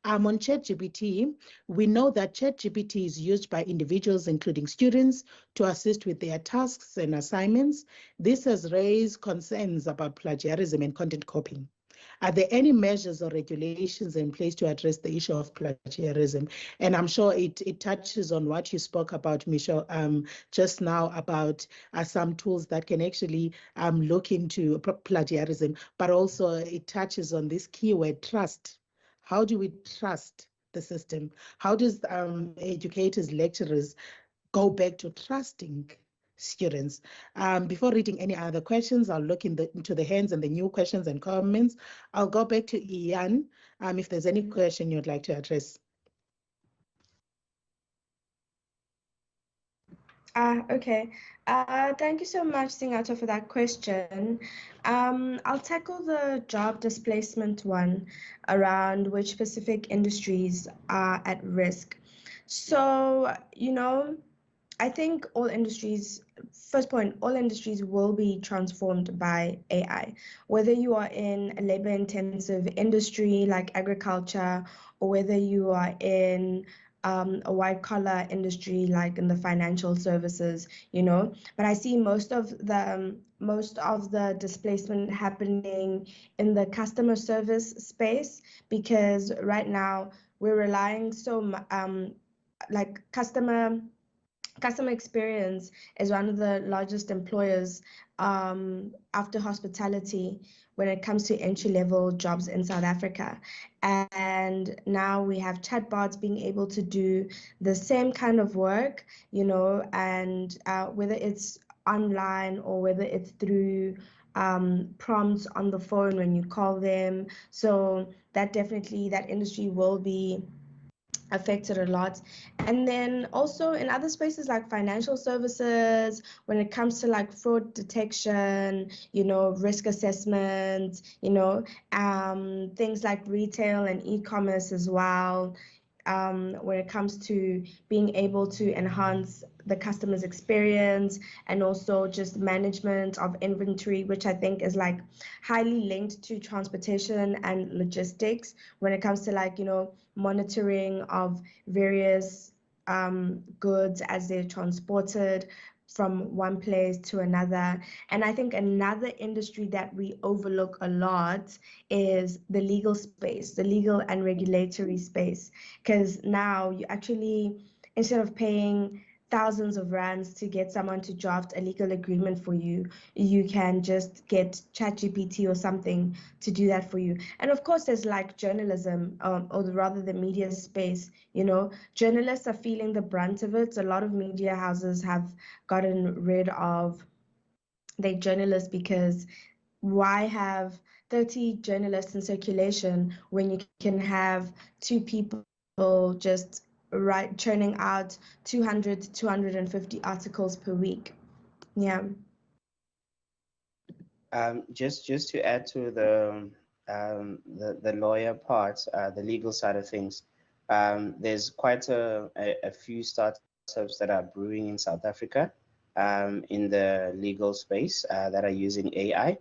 On ChatGPT, we know that ChatGPT is used by individuals, including students, to assist with their tasks and assignments. This has raised concerns about plagiarism and content copying. Are there any measures or regulations in place to address the issue of plagiarism? And I'm sure it touches on what you spoke about, Michelle, just now about some tools that can actually look into plagiarism, but also it touches on this keyword, trust. How do we trust the system? How does educators, lecturers go back to trusting students? Before reading any other questions, I'll look into the hands and the new questions and comments. I'll go back to Ian if there's any question you'd like to address. Okay. Thank you so much, Singato, for that question. I'll tackle the job displacement one around which specific industries are at risk. So, you know, I think all industries, first point, all industries will be transformed by AI, whether you are in a labor-intensive industry like agriculture, or whether you are in a white-collar industry like in the financial services, you know. But I see most of the displacement happening in the customer service space, because right now we're relying like customer experience is one of the largest employers after hospitality when it comes to entry-level jobs in South Africa. And now we have chatbots being able to do the same kind of work, you know, and whether it's online or whether it's through prompts on the phone when you call them. So that industry will be affected a lot. And then also in other spaces like financial services, when it comes to like fraud detection, you know, risk assessment, you know, things like retail and e-commerce as well. when it comes to being able to enhance the customer's experience and also just management of inventory, which I think is like highly linked to transportation and logistics when it comes to like, you know, monitoring of various goods as they're transported from one place to another. And I think another industry that we overlook a lot is the legal space, the legal and regulatory space, because now you actually, instead of paying thousands of rands to get someone to draft a legal agreement for you, you can just get ChatGPT or something to do that for you. And of course, there's like journalism, or rather the media space. You know, journalists are feeling the brunt of it. A lot of media houses have gotten rid of their journalists because why have 30 journalists in circulation when you can have 2 people just churning out 200 to 250 articles per week? Yeah. Just to add to the lawyer part, the legal side of things, there's quite a few startups that are brewing in South Africa in the legal space that are using AI.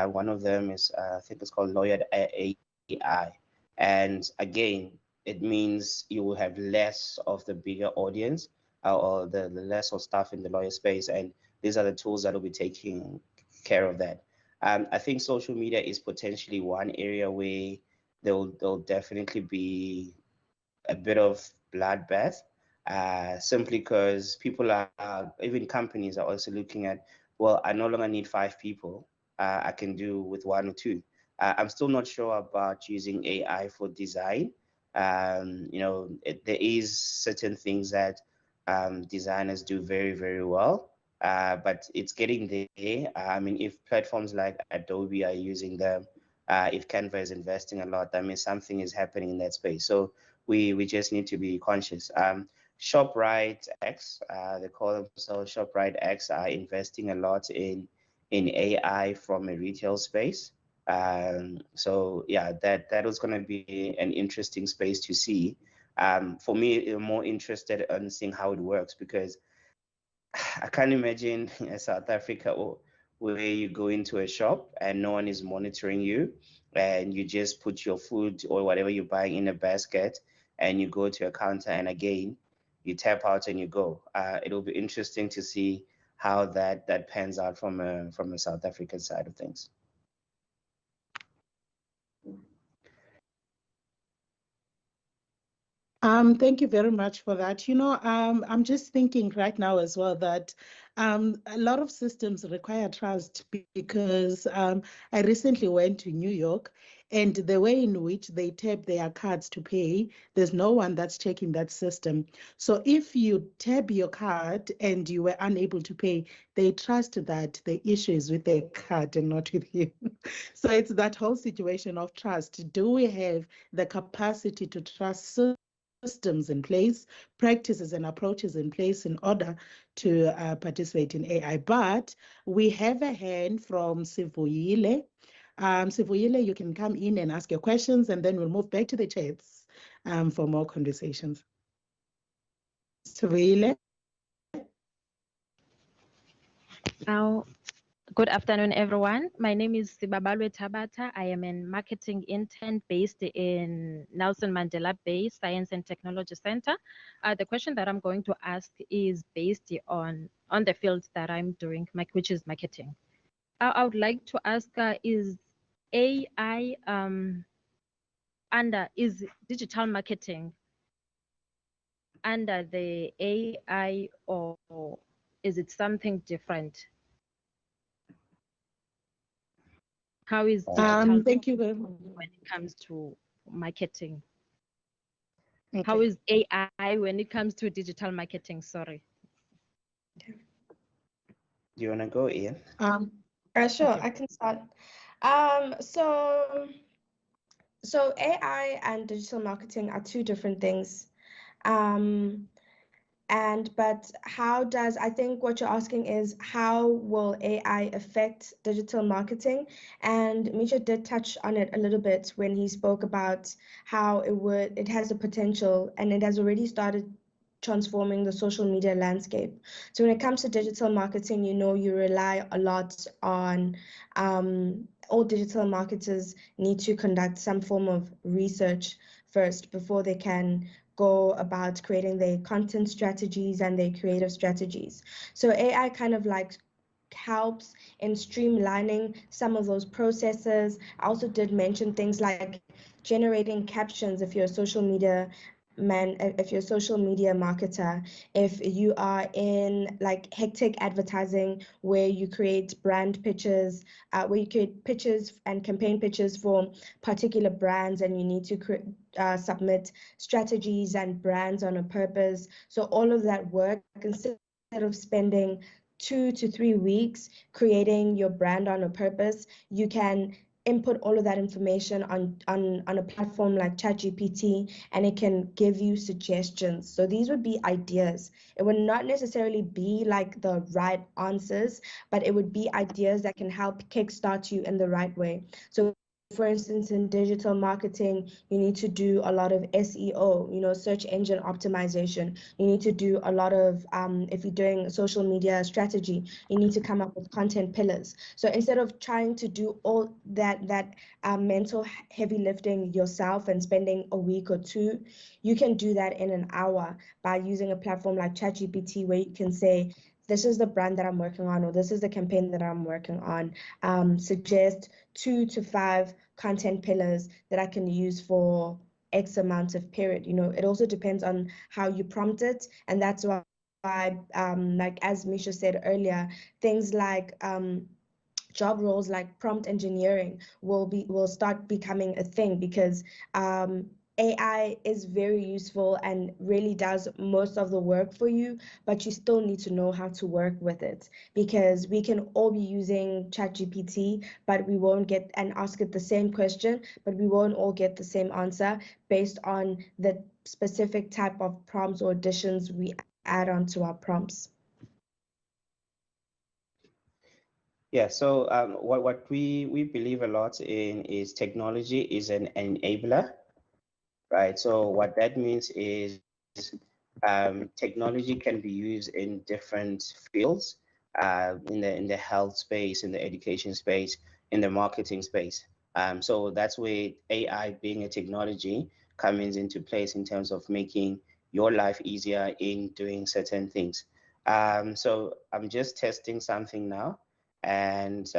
One of them is, I think it's called Lawyered AI. And again, it means you will have less of the bigger audience or the less of staff in the lawyer space. And these are the tools that will be taking care of that. I think social media is potentially one area where there'll definitely be a bit of bloodbath, simply because people are, even companies are also looking at, well, I no longer need 5 people. I can do with 1 or 2. I'm still not sure about using AI for design. You know, there is certain things that designers do very, very well, but it's getting there. I mean, if platforms like Adobe are using them, if Canva is investing a lot, that means something is happening in that space. So we just need to be conscious. ShopRite X, they call themselves ShopRite X, are investing a lot in AI from a retail space. So yeah, that was going to be an interesting space to see. For me, I'm more interested in seeing how it works, because I can't imagine South Africa where you go into a shop and no one is monitoring you, and you just put your food or whatever you're buying in a basket and you go to a counter, and again you tap out and you go. It'll be interesting to see how that pans out from a South African side of things. Thank you very much for that. You know, I'm just thinking right now as well that a lot of systems require trust, because I recently went to New York, and the way in which they tap their cards to pay, there's no one that's checking that system. So if you tap your card and you were unable to pay, they trust that the issue is with the card and not with you. So it's that whole situation of trust. Do we have the capacity to trust systems in place, practices and approaches in place in order to participate in AI? But we have a hand from Sivuyile. Sivuyile, you can come in and ask your questions, and then we'll move back to the chats for more conversations. Sivuyile. Good afternoon, everyone. My name is Sibabalwe Tabata. I am a marketing intern based in Nelson Mandela Bay Science and Technology Center. The question that I'm going to ask is based on the field that I'm doing, which is marketing. I would like to ask, is AI is digital marketing under the AI, or is it something different? How is digital thank you very much. when it comes to marketing? Okay. How is AI when it comes to digital marketing? Sorry. Do you want to go, Ian? Sure, Okay. I can start. So AI and digital marketing are 2 different things. And But how does, I think what you're asking is how will AI affect digital marketing? And Misha did touch on it a little bit when he spoke about how it has the potential and it has already started transforming the social media landscape. So when it comes to digital marketing, you rely a lot on all digital marketers need to conduct some form of research first before they can go about creating their content strategies and their creative strategies. So AI kind of like helps in streamlining some of those processes. I also did mention things like generating captions if you're a social media if you're a social media marketer, if you are in like hectic advertising where you create brand pitches, where you create pitches and campaign pitches for particular brands and you need to submit strategies and brands on a purpose. So all of that work, instead of spending 2 to 3 weeks creating your brand on a purpose, you can input all of that information on a platform like ChatGPT, and it can give you suggestions. So these would be ideas. It would not necessarily be like the right answers, but it would be ideas that can help kickstart you in the right way. So for instance, in digital marketing, you need to do a lot of SEO, search engine optimization. You need to do a lot of, if you're doing social media strategy, you need to come up with content pillars. So instead of trying to do all that mental heavy lifting yourself and spending a week or two, you can do that in an hour by using a platform like ChatGPT, where you can say, this is the brand that I'm working on, or this is the campaign that I'm working on. Suggest 2 to 5 content pillars that I can use for X amount of period. It also depends on how you prompt it. And that's why, like as Misha said earlier, things like job roles like prompt engineering will start becoming a thing, because AI is very useful and really does most of the work for you, but you still need to know how to work with it, because we can all be using ChatGPT, but we won't get and ask it the same question, but we won't all get the same answer based on the specific type of prompts or additions we add onto our prompts. Yeah, so what we believe a lot in is technology is an enabler, right? So what that means is technology can be used in different fields, in the health space, in the education space, in the marketing space. So that's where AI, being a technology, comes into place in terms of making your life easier in doing certain things. So I'm just testing something now, and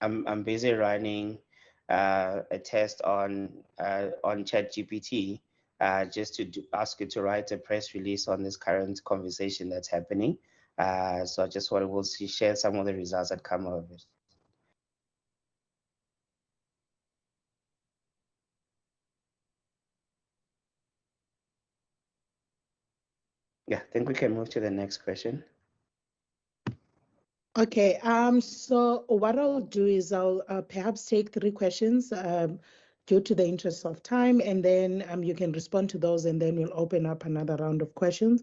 I'm busy running a test on ChatGPT, just to ask it to write a press release on this current conversation that's happening. So I just want to share some of the results that come out of it. Yeah, I think we can move to the next question. Okay, so what I'll do is I'll perhaps take 3 questions due to the interest of time, and then you can respond to those, and then we'll open up another round of questions.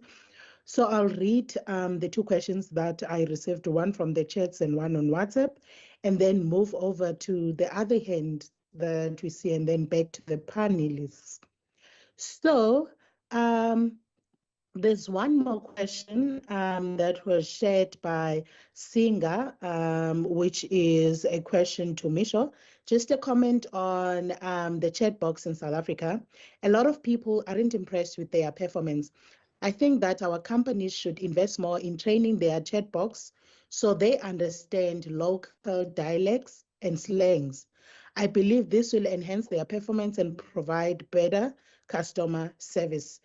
So I'll read the 2 questions that I received, one from the chats and one on WhatsApp, and then move over to the other hand that we see, and then back to the panelists. So there's one more question that was shared by Singa, which is a question to Misha. Just a comment on the chat box in South Africa. A lot of people aren't impressed with their performance. I think that our companies should invest more in training their chat box so they understand local dialects and slangs. I believe this will enhance their performance and provide better customer service.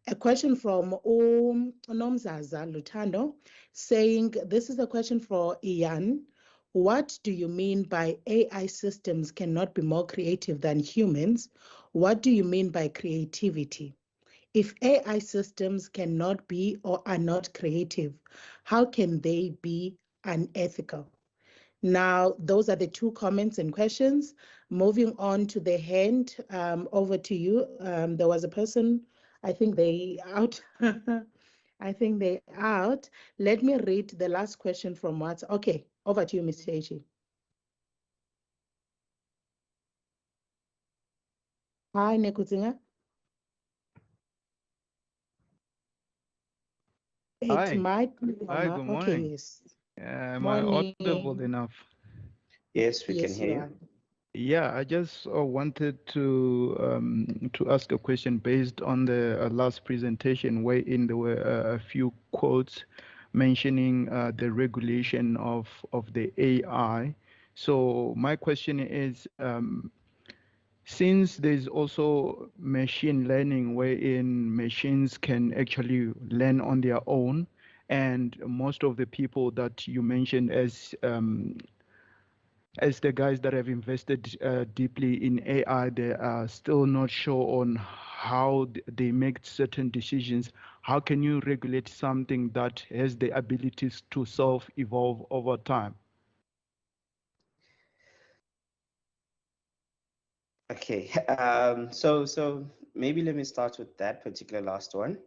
A question from Nomzaza Lutando saying, this is a question for Ian. What do you mean by AI systems cannot be more creative than humans? What do you mean by creativity? If AI systems cannot be or are not creative, how can they be unethical? Now, those are the 2 comments and questions. Moving on to the hand, over to you. There was a person, I think they out. I think they're out. Let me read the last question from WhatsApp. Okay, over to you, Ms. H. Hi, Nekutsinga. Hi. It might be Hi, Mama. good Okay, morning. yes. Am I audible Morning. enough? Yes, we can Yes, hear you you. are. Yeah, I just wanted to ask a question based on the last presentation, wherein there were a few quotes mentioning the regulation of the AI. So my question is, since there's also machine learning wherein machines can actually learn on their own, and most of the people that you mentioned as the guys that have invested deeply in AI, they are still not sure on how they make certain decisions. How can you regulate something that has the abilities to self-evolve over time? Okay, so maybe let me start with that particular last one.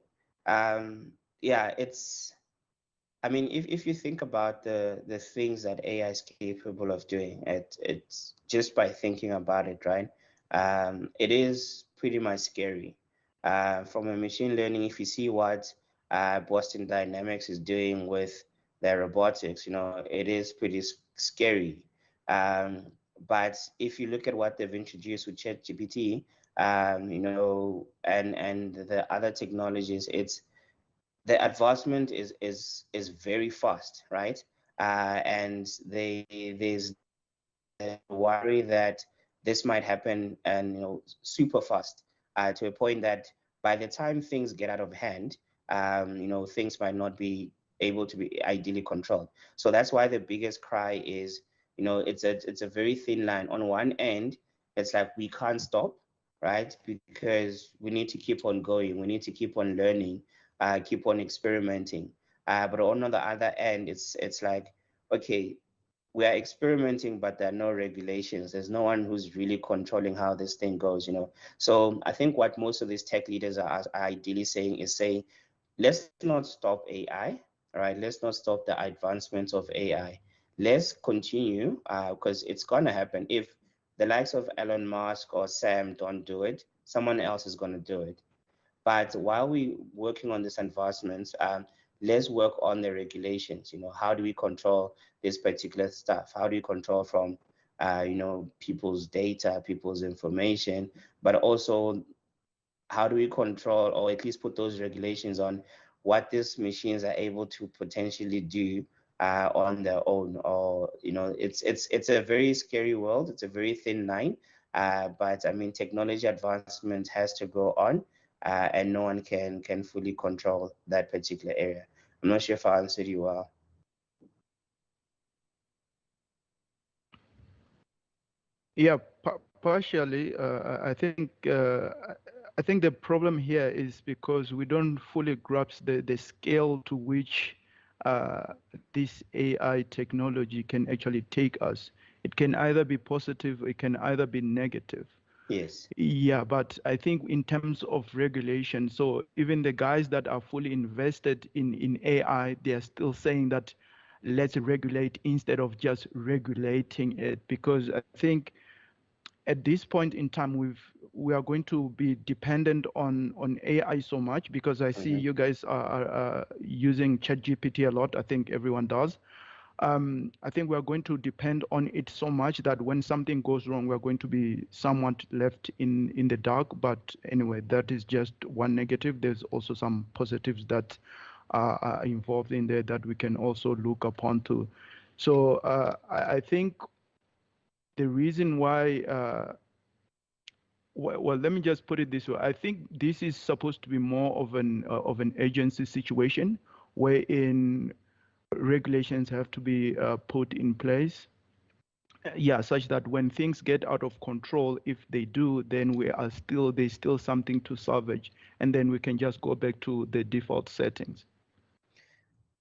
Yeah, I mean, if you think about the things that AI is capable of doing, it's just by thinking about it, right? It is pretty much scary. From a machine learning, if you see what Boston Dynamics is doing with their robotics, you know, it is pretty scary. Um, but if you look at what they've introduced with ChatGPT, you know, and the other technologies, it's the advancement is very fast, right? And there's a worry that this might happen and you know super fast to a point that by the time things get out of hand, you know things might not be able to be ideally controlled. So that's why the biggest cry is, you know, it's a very thin line. On one end, it's like we can't stop, right? Because we need to keep on going, we need to keep on learning, keep on experimenting. But on the other end, it's like, okay, we are experimenting, but there are no regulations. There's no one who's really controlling how this thing goes, you know. So I think what most of these tech leaders are ideally saying is saying, let's not stop AI, all right? Let's not stop the advancements of AI. Let's continue because it's gonna happen. If the likes of Elon Musk or Sam don't do it, someone else is gonna do it. But while we working on these advancements, let's work on the regulations. You know, how do we control this particular stuff? How do you control from, you know, people's data, people's information, but also how do we control or at least put those regulations on what these machines are able to potentially do on their own? Or you know, it's a very scary world. It's a very thin line. But I mean, technology advancement has to go on, and no one can fully control that particular area. I'm not sure if I answered you well. Yeah, partially. I think the problem here is because we don't fully grasp the scale to which this AI technology can actually take us. It can either be positive, it can either be negative. Yes. Yeah, but I think in terms of regulation, so even the guys that are fully invested in AI, they are still saying that let's regulate instead of just regulating it, because I think at this point in time we are going to be dependent on AI so much, because I see you guys are using ChatGPT a lot. I think everyone does. I think we are going to depend on it so much that when something goes wrong, we're going to be somewhat left in the dark. But anyway, that is just one negative. There's also some positives that are involved in there that we can also look upon to. So I think the reason why, well, let me just put it this way. I think this is supposed to be more of an agency situation, wherein regulations have to be put in place. Yeah, such that when things get out of control, if they do, then there's still something to salvage, and then we can just go back to the default settings.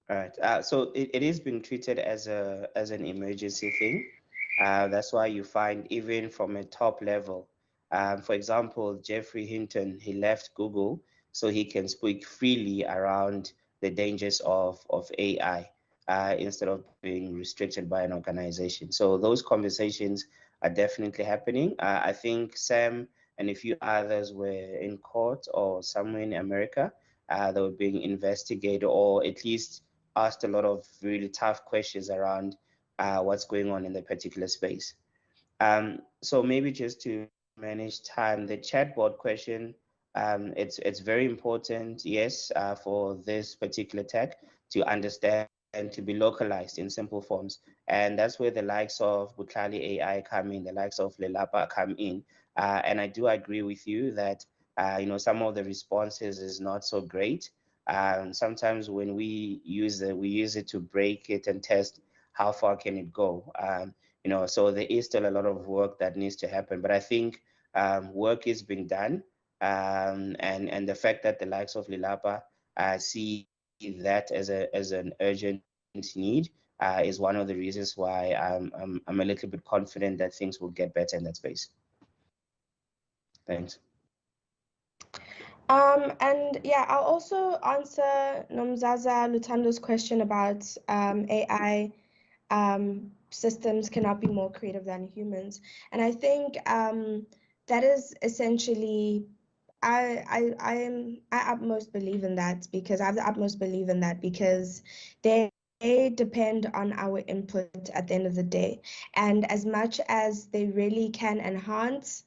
All right. So it is being treated as an emergency thing. That's why you find even from a top level, for example, Jeffrey Hinton, he left Google so he can speak freely around the dangers of AI instead of being restricted by an organization. So those conversations are definitely happening. I think Sam and a few others were in court or somewhere in America. They were being investigated, or at least asked a lot of really tough questions around what's going on in the particular space. So maybe just to manage time, the chatbot question, it's very important, yes, for this particular tech to understand and to be localized in simple forms. And that's where the likes of Butlali AI come in, the likes of Lelapa come in. And I do agree with you that some of the responses is not so great. Sometimes when we use it to break it and test how far can it go. So there is still a lot of work that needs to happen. But I think work is being done, and the fact that the likes of Lelapa see that as an urgent need is one of the reasons why I'm a little bit confident that things will get better in that space. Thanks. And yeah, I'll also answer Nomzaza Lutando's question about AI systems cannot be more creative than humans. And I think that is essentially, I utmost believe in that, because I have the utmost belief in that because they depend on our input at the end of the day. And as much as they really can enhance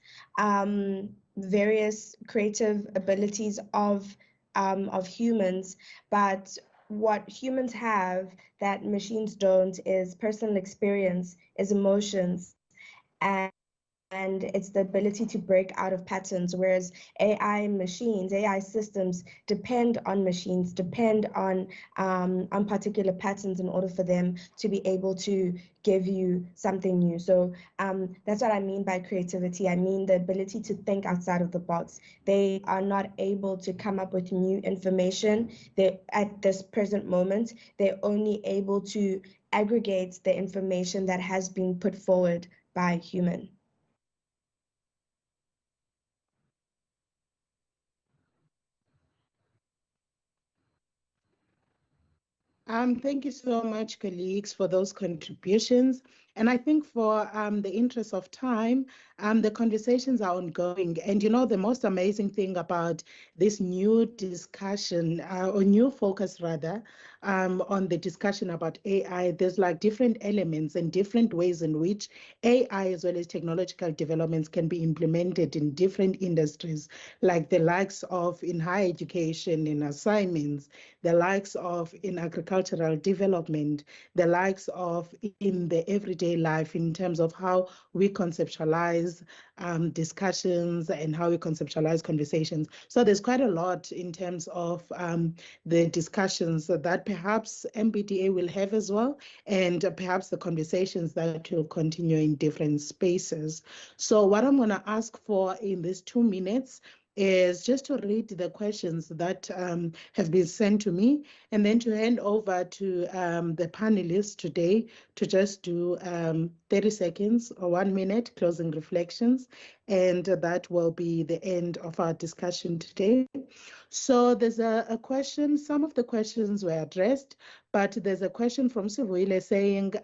various creative abilities of humans, but what humans have that machines don't is personal experience, is emotions, and it's the ability to break out of patterns, whereas AI systems depend on machines, depend on particular patterns in order for them to be able to give you something new. So that's what I mean by creativity. I mean the ability to think outside of the box. They are not able to come up with new information. At this present moment, they're only able to aggregate the information that has been put forward by a human. Thank you so much, colleagues, for those contributions. And I think for the interest of time, the conversations are ongoing. And the most amazing thing about this new discussion, or new focus rather, on the discussion about AI, there's like different elements and different ways in which AI as well as technological developments can be implemented in different industries, like the likes of in higher education, in assignments, the likes of in agricultural development, the likes of in the everyday life in terms of how we conceptualize discussions and how we conceptualize conversations. So there's quite a lot in terms of the discussions that perhaps MBDA will have as well, and perhaps the conversations that will continue in different spaces. So what I'm going to ask for in these 2 minutes is just to read the questions that have been sent to me, and then to hand over to the panelists today to just do 30 seconds or 1 minute closing reflections, and that will be the end of our discussion today. So there's a question, some of the questions were addressed, but there's a question from Sivuile saying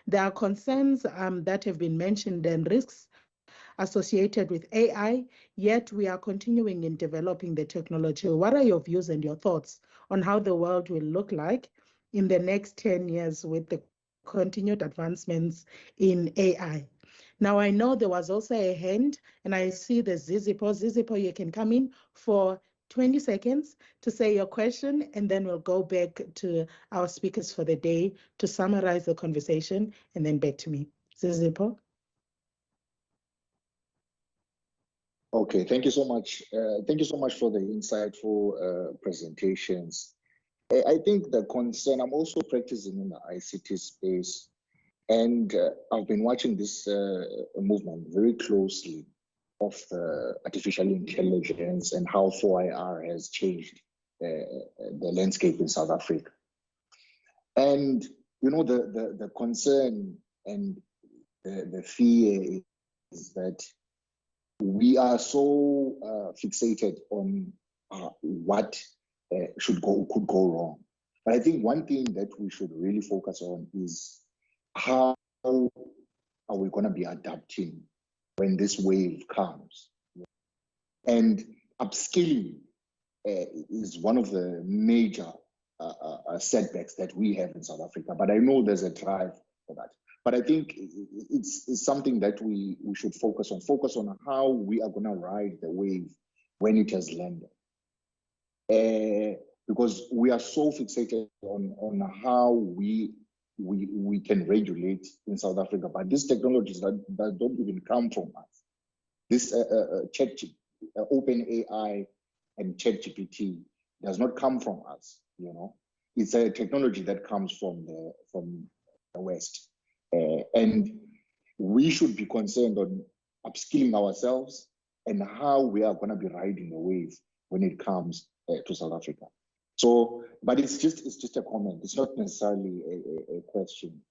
there are concerns that have been mentioned and risks associated with AI, yet we are continuing in developing the technology. What are your views and your thoughts on how the world will look like in the next 10 years with the continued advancements in AI? Now, I know there was also a hand, and I see the Zizipo. Zizipo, you can come in for 20 seconds to say your question, and then we'll go back to our speakers for the day to summarize the conversation, and then back to me. Zizipo. Okay, thank you so much. Thank you so much for the insightful presentations. I think the concern, I'm also practicing in the ICT space, and I've been watching this movement very closely of artificial intelligence and how 4IR has changed the landscape in South Africa. And, the concern and the fear is that we are so fixated on what could go wrong. But I think one thing that we should really focus on is how are we going to be adapting when this wave comes? And upskilling is one of the major setbacks that we have in South Africa. But I know there's a drive for that. But I think it's something that we should focus on how we are going to ride the wave when it has landed. Because we are so fixated on how we can regulate in South Africa, but these technologies that don't even come from us. This OpenAI and ChatGPT does not come from us. It's a technology that comes from the West, and we should be concerned on upskilling ourselves and how we are going to be riding the wave when it comes to South Africa. So, but it's just a comment. It's not necessarily a question.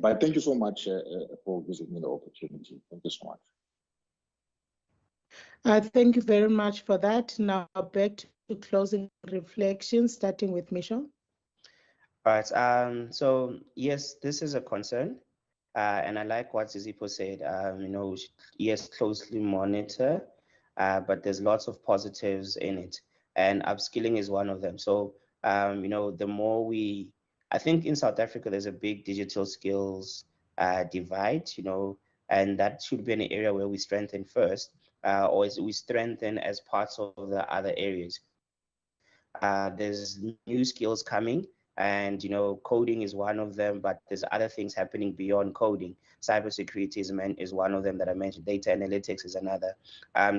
But thank you so much for giving me the opportunity. Thank you so much. Thank you very much for that. Now back to closing reflections, starting with Michelle. All right. So yes, this is a concern, and I like what Zizipo said. Yes, closely monitor, but there's lots of positives in it, and upskilling is one of them. So the more I think in South Africa there's a big digital skills divide, and that should be an area where we strengthen first, or we strengthen as parts of the other areas. There's new skills coming, and coding is one of them, but there's other things happening beyond coding. Cybersecurity is one of them that I mentioned. Data analytics is another.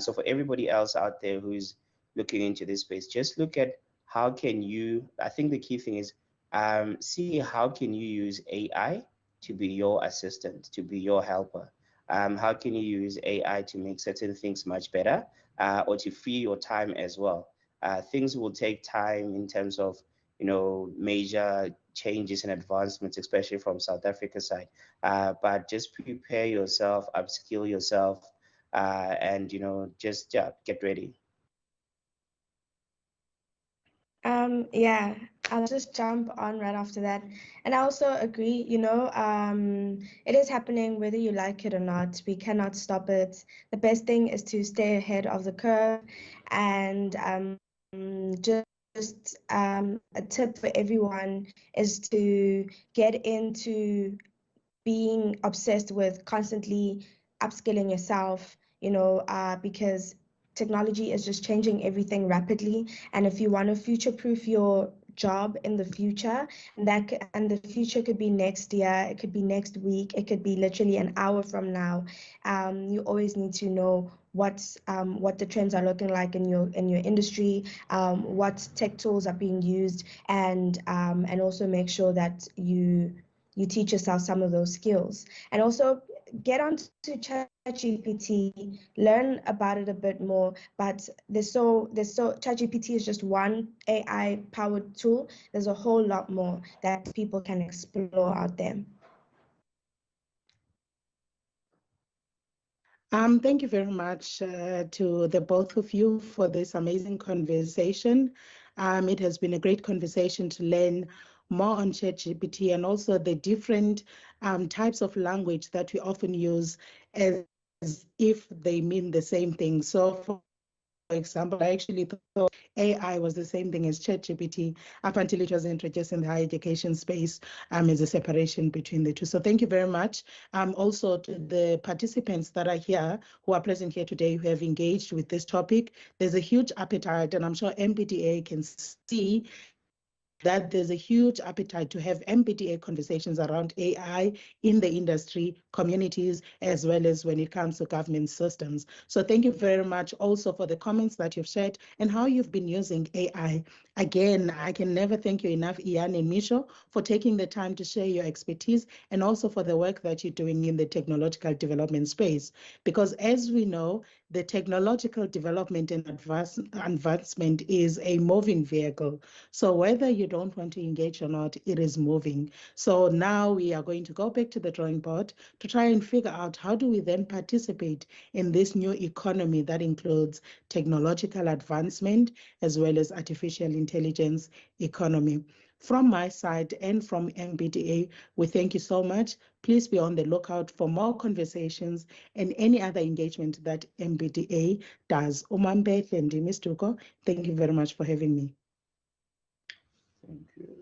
So for everybody else out there who's looking into this space, just look at how can you, I think the key thing is see how can you use AI to be your assistant, to be your helper. How can you use AI to make certain things much better, or to free your time as well? Things will take time in terms of major changes and advancements, especially from South Africa side. But just prepare yourself, upskill yourself, and just get ready. Yeah, I'll just jump on right after that. And I also agree, it is happening whether you like it or not. We cannot stop it. The best thing is to stay ahead of the curve. And just a tip for everyone is to get into being obsessed with constantly upskilling yourself, because technology is just changing everything rapidly. And if you want to future-proof your job in the future, and the future could be next year, it could be next week, it could be literally an hour from now, you always need to know what the trends are looking like in your industry, what tech tools are being used, and also make sure that you teach yourself some of those skills. And also get onto ChatGPT, learn about it a bit more. But ChatGPT is just one AI powered tool. There's a whole lot more that people can explore out there. Thank you very much to the both of you for this amazing conversation. It has been a great conversation to learn more on ChatGPT and also the different types of language that we often use as if they mean the same thing. So for example, I actually thought AI was the same thing as ChatGPT up until it was introduced in the higher education space as a separation between the two. So thank you very much. Also to the participants that are here, who are present here today, who have engaged with this topic. There's a huge appetite, and I'm sure MBDA can see that there's a huge appetite to have MBDA conversations around AI in the industry, communities, as well as when it comes to government systems. So thank you very much also for the comments that you've shared and how you've been using AI. Again, I can never thank you enough, Ian and Misho, for taking the time to share your expertise and also for the work that you're doing in the technological development space. Because as we know, the technological development and advancement is a moving vehicle. So whether you're don't want to engage or not, it is moving. So now we are going to go back to the drawing board to try and figure out how do we then participate in this new economy that includes technological advancement as well as artificial intelligence economy. From my side and from MBDA, we thank you so much. Please be on the lookout for more conversations and any other engagement that MBDA does. Umambe and Mistuko, thank you very much for having me. Thank you.